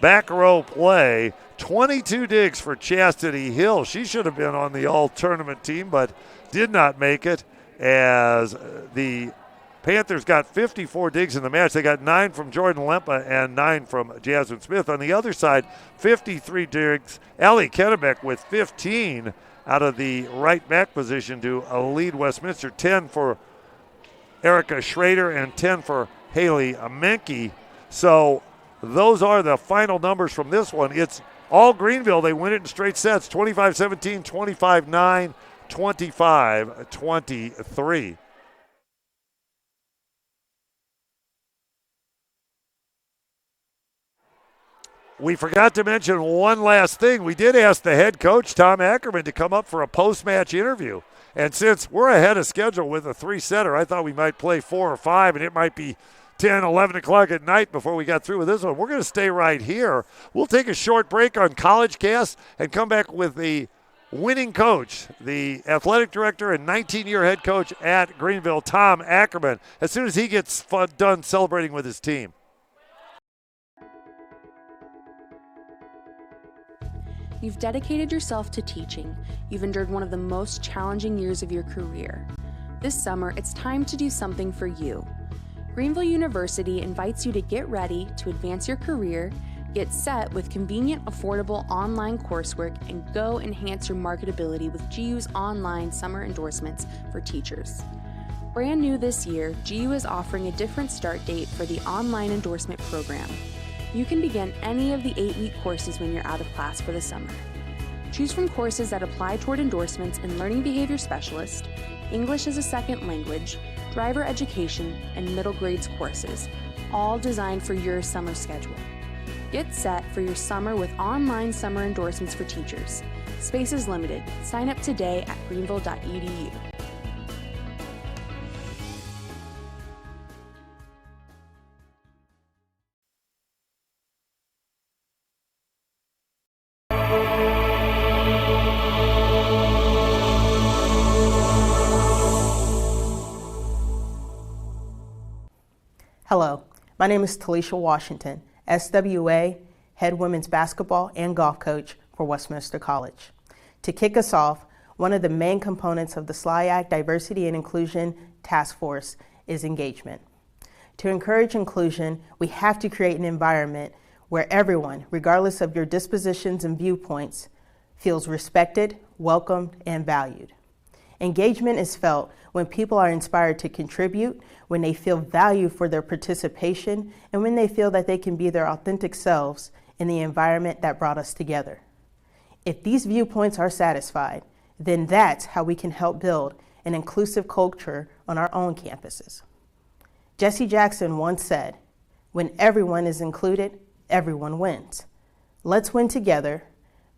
back row play. 22 digs for Chastity Hill. She should have been on the all-tournament team, but did not make it, as the Panthers got 54 digs in the match. They got 9 from Jordan Lempa and 9 from Jasmine Smith. On the other side, 53 digs. Allie Kennebec with 15 out of the right back position to lead Westminster. 10 for Erica Schrader, and 10 for Haley Menke. So those are the final numbers from this one. It's all Greenville. They win it in straight sets, 25-17, 25-9, 25-23. We forgot to mention one last thing. We did ask the head coach, Tom Ackerman, to come up for a post-match interview. And since we're ahead of schedule with a 3-setter, I thought we might play 4 or 5, and it might be 10, 11 o'clock at night before we got through with this one. We're going to stay right here. We'll take a short break on College Cast and come back with the winning coach, the athletic director and 19-year head coach at Greenville, Tom Ackerman, as soon as he gets done celebrating with his team. You've dedicated yourself to teaching. You've endured one of the most challenging years of your career. This summer, it's time to do something for you. Greenville University invites you to get ready to advance your career, get set with convenient, affordable online coursework, and go enhance your marketability with GU's online summer endorsements for teachers. Brand new this year, GU is offering a different start date for the online endorsement program. You can begin any of the 8-week courses when you're out of class for the summer. Choose from courses that apply toward endorsements in Learning Behavior Specialist, English as a Second Language, Driver Education, and Middle Grades courses, all designed for your summer schedule. Get set for your summer with online summer endorsements for teachers. Space is limited. Sign up today at greenville.edu. Hello, my name is Talisha Washington, SWA, head women's basketball and golf coach for Westminster College. To kick us off, one of the main components of the SLIAC Diversity and Inclusion Task Force is engagement. To encourage inclusion, we have to create an environment where everyone, regardless of your dispositions and viewpoints, feels respected, welcomed, and valued. Engagement is felt when people are inspired to contribute, when they feel value for their participation, and when they feel that they can be their authentic selves in the environment that brought us together. If these viewpoints are satisfied, then that's how we can help build an inclusive culture on our own campuses. Jesse Jackson once said, "When everyone is included, everyone wins." Let's win together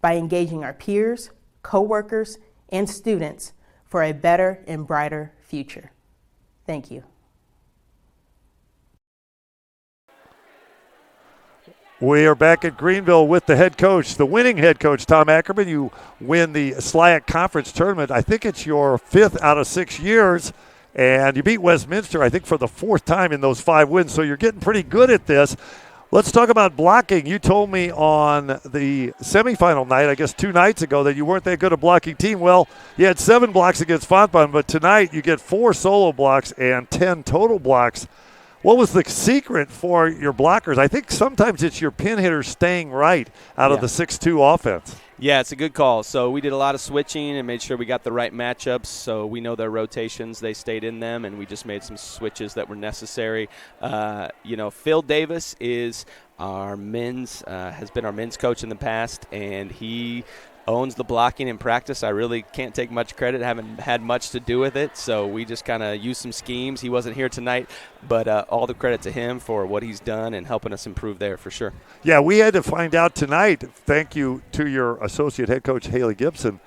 by engaging our peers, co-workers, and students for a better and brighter future. Thank you. We are back at Greenville with the head coach, the winning head coach, Tom Ackerman. You win the SLIAC Conference Tournament. I think it's your 5th out of 6 years, and you beat Westminster, I think, for the 4th time in those 5 wins, so you're getting pretty good at this. Let's talk about blocking. You told me on the semifinal night, I guess 2 nights ago, that you weren't that good a blocking team. Well, you had 7 blocks against Fontbonne, but tonight you get 4 solo blocks and 10 total blocks. What was the secret for your blockers? I think sometimes it's your pin hitters staying right out of the 6-2 offense. Yeah, it's a good call. So we did a lot of switching and made sure we got the right matchups. So we know their rotations, they stayed in them, and we just made some switches that were necessary. Phil Davis is our has been our men's coach in the past, and he owns the blocking in practice. I really can't take much credit. Haven't had much to do with it, so we just kind of used some schemes. He wasn't here tonight, but all the credit to him for what he's done and helping us improve there for sure. Yeah, we had to find out tonight, thank you to your associate head coach, Haley Gibson.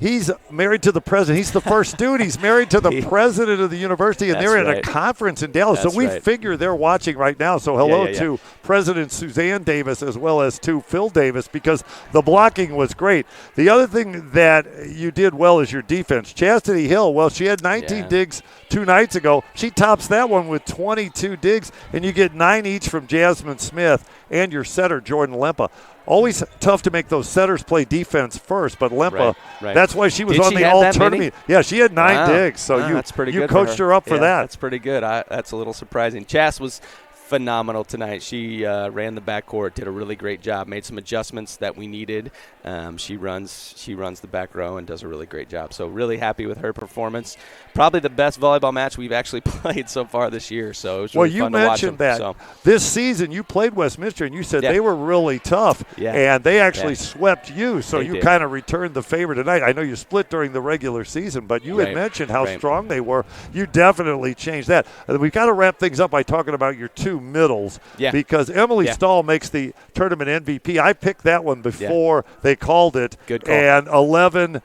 He's married to the president. He's the first dude. He's married to the president of the university, and they're at a conference in Dallas. So we figure they're watching right now. So hello to President Suzanne Davis as well as to Phil Davis, because the blocking was great. The other thing that you did well is your defense. Chastity Hill, well, she had 19 digs 2 nights ago. She tops that one with 22 digs, and you get 9 each from Jasmine Smith and your setter, Jordan Lempa. Always tough to make those setters play defense first, but Lempa, that's why she was on the all-tournament. Yeah, she had 9 digs, so that's pretty you good coached her up for that. That's pretty good. That's a little surprising. Chas was phenomenal tonight. She ran the backcourt, did a really great job, made some adjustments that we needed. She runs the back row and does a really great job. So really happy with her performance. Probably the best volleyball match we've actually played so far this year. So it was really fun to watch them. Well, you mentioned that this season you played Westminster, and you said they were really tough, and they actually swept you. So you kind of returned the favor tonight. I know you split during the regular season, but you had mentioned how strong they were. You definitely changed that. We've got to wrap things up by talking about your two middles, because Emily Stahl makes the tournament MVP. I picked that one before they called it. Good call. And 11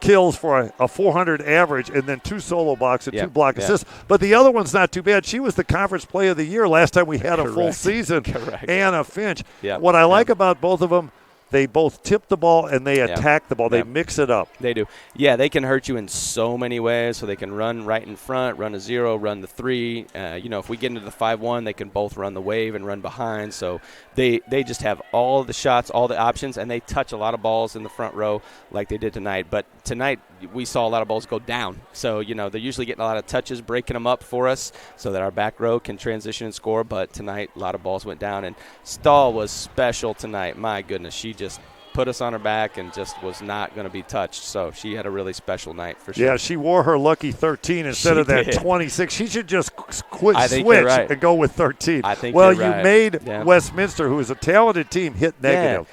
kills for a 400 average, and then 2 solo blocks and 2 block assists. But the other one's not too bad. She was the conference play of the year last time we had a full season. Anna Finch. What I like about both of them, they both tip the ball and they attack the ball. They mix it up. They do. Yeah, they can hurt you in so many ways. So they can run right in front, run a 0, run the 3. If we get into the 5-1, they can both run the wave and run behind. So they just have all the shots, all the options, and they touch a lot of balls in the front row like they did tonight. But tonight we saw a lot of balls go down. So, they're usually getting a lot of touches, breaking them up for us so that our back row can transition and score. But tonight a lot of balls went down. And Stahl was special tonight. My goodness, she just put us on her back and just was not going to be touched. So she had a really special night for sure. Yeah, she wore her lucky 13 instead of that 26. She should just switch and go with 13. I think you right. made Westminster, who is a talented team, hit negative.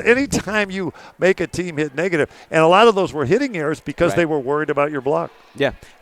Anytime you make a team hit negative, and a lot of those were hitting errors because they were worried about your block.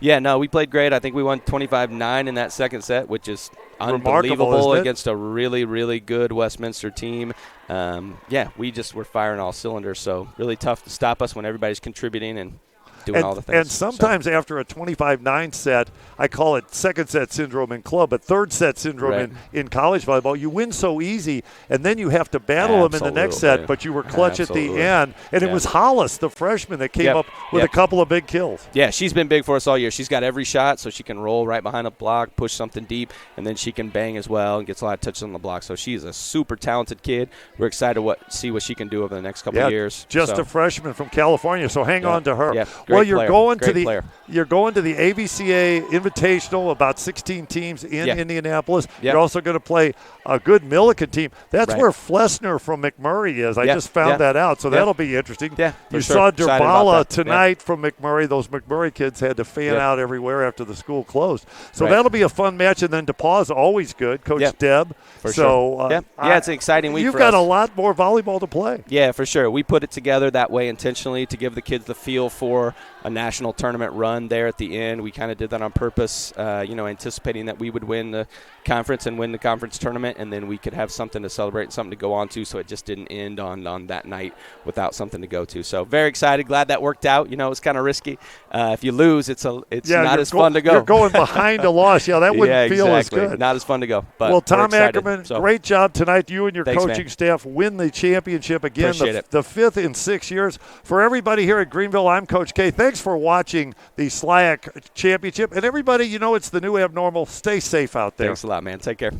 No, we played great. I think we won 25-9 in that second set, which is unbelievable against a really, really good Westminster team. We just were firing all cylinders, so really tough to stop us when everybody's contributing and doing all the things. And sometimes after a 25-9 set, I call it second set syndrome in club, but third set syndrome in college volleyball, you win so easy, and then you have to battle them in the next set, but you were clutch at the end. And it was Hollis, the freshman, that came up with a couple of big kills. Yeah, she's been big for us all year. She's got every shot, so she can roll right behind a block, push something deep, and then she can bang as well and gets a lot of touches on the block. So she's a super talented kid. We're excited to see what she can do over the next couple of years. Just a freshman from California, so hang on to her. You're going to the AVCA Invitational, about 16 teams in Indianapolis. You're also going to play a good Millikan team. That's where Flessner from McMurray is. I just found that out, so that'll be interesting. You saw Durbala tonight from McMurray. Those McMurray kids had to fan out everywhere after the school closed. So that'll be a fun match, and then DePauw's always good. Coach Deb. It's an exciting week for us. You've got a lot more volleyball to play. Yeah, for sure. We put it together that way intentionally to give the kids the feel for a national tournament run there at the end. We kind of did that on purpose, anticipating that we would win the conference and win the conference tournament, and then we could have something to celebrate and something to go on to, so it just didn't end on that night without something to go to. So very excited, glad that worked out. It was kind of risky. If you lose, it's not as fun to go. You're going behind a loss. Yeah, that wouldn't feel as good. Not as fun to go. But Tom Ackerman, great job tonight. You and your coaching staff win the championship again, the fifth in 6 years. For everybody here at Greenville, I'm Coach K. Thanks for watching the SLIAC Championship. And everybody, it's the new abnormal. Stay safe out there. Thanks a lot, man. Take care.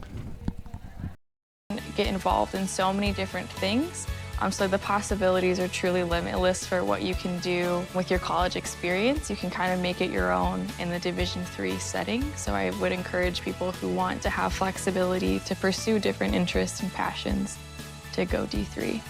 Get involved in so many different things. So the possibilities are truly limitless for what you can do with your college experience. You can kind of make it your own in the Division III setting. So I would encourage people who want to have flexibility to pursue different interests and passions to go D3.